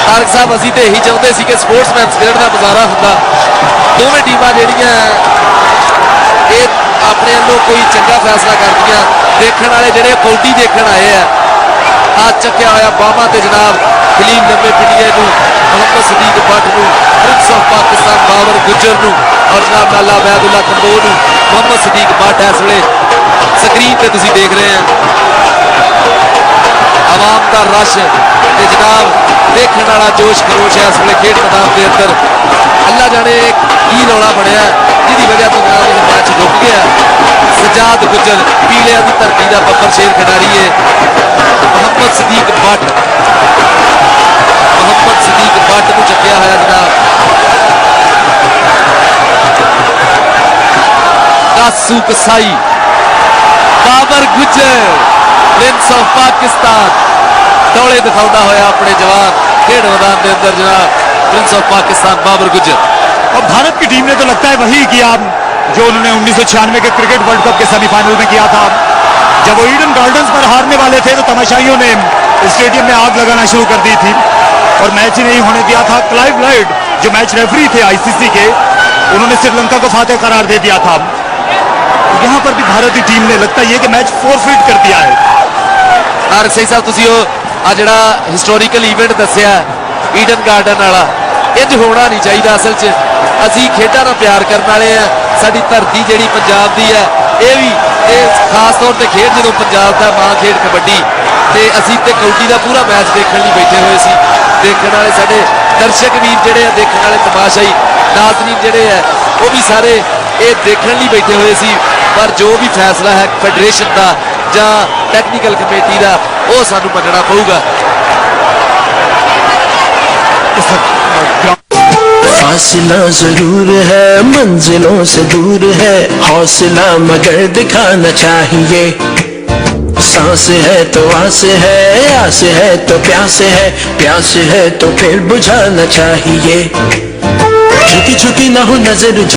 तारक साहब असी तो यही चाहते सी कि स्पोर्ट्समैन स्पिरिट का मुजाहरा होता, दोवें टीमां जिहड़ियां ये अपने अंदर कोई चंगा फैसला करदियां, देखने वाले जिहड़े कबड्डी देखण आए हैं, हाथ चक्या होया बाहां ते जनाब खलील नब्बे पिंडिये नूं, मोहम्मद सदीक भट्ट नूं, प्रिंस ऑफ पाकिस्तान बाबर गुजर नूं और जनाब लाला उबैदुल्ला कंबोह नूं। मोहम्मद सदीक भट्ट इस वेले स्क्रीन पर तुसीं देख रहे हैं, आवाम का रश ते जनाब देखने वाला जोश खरोश है इस वेले खेड मैदान के अंदर। अल्लाह जाने की रौला बनया जिहदी वजह तो जनाब यह मैच रुक गया। सजाद गुजर पीलिया की धरती का बब्बर शेर खिडारी है। मोहम्मद सदीक भट्ट नूं चुक्या होया जनाब कासू कसाई बाबर गुज्जर प्रिंस ऑफ पाकिस्तान दौड़े दिखाता होया अपने जवान खेड मैदान के अंदर जनाब प्रिंस ऑफ पाकिस्तान बाबर गुज्जर। और भारत की टीम ने तो लगता है वही किया जो उन्होंने 1996 के क्रिकेट वर्ल्ड कप के सेमीफाइनल में किया था। जब वो ईडन गार्डन्स पर हारने वाले थे तो तमाशाइयों ने स्टेडियम में आग लगाना शुरू कर दी थी और मैच ही नहीं होने दिया था। क्लाइव लॉयड जो मैच रेफरी थे आईसीसी के, उन्होंने श्रीलंका को फातेह करार दे दिया था। यहां पर भी भारतीय टीम ने लगता है कि मैच फोरफिट कर दिया है। और सही साहब तुसी आ जड़ा हिस्टोरिकल इवेंट दसिया ईडन गार्डन वाला इंज होना नहीं चाहिए। असल च असी खेडा नाल प्यार करने वाले हैं, साडी धरती जिहड़ी पंजाब दी है ये भी खास तौर पर खेड जो पंजाब का मां खेड कबड्डी ते असी ते कबड्डी का पूरा मैच देखने लिए बैठे हुए सी। देखने वाले साडे दर्शक वीर जिहड़े देखने वाले तमाशाई नाज़रीन जिहड़े है वो भी सारे ये देखने लिए बैठे हुए सी। पर जो भी फैसला है फेडरेशन का ਜਾਂ टेक्निकल कमेटी का वो सानू मनना पऊगा। फासला जरूर है मंजिलों से दूर है, हौसला मगर दिखाना चाहिए। सांस है तो आस है, आस है तो प्यास है, प्यास है तो फिर बुझाना चाहिए। झुकी झुकी ना हो नजर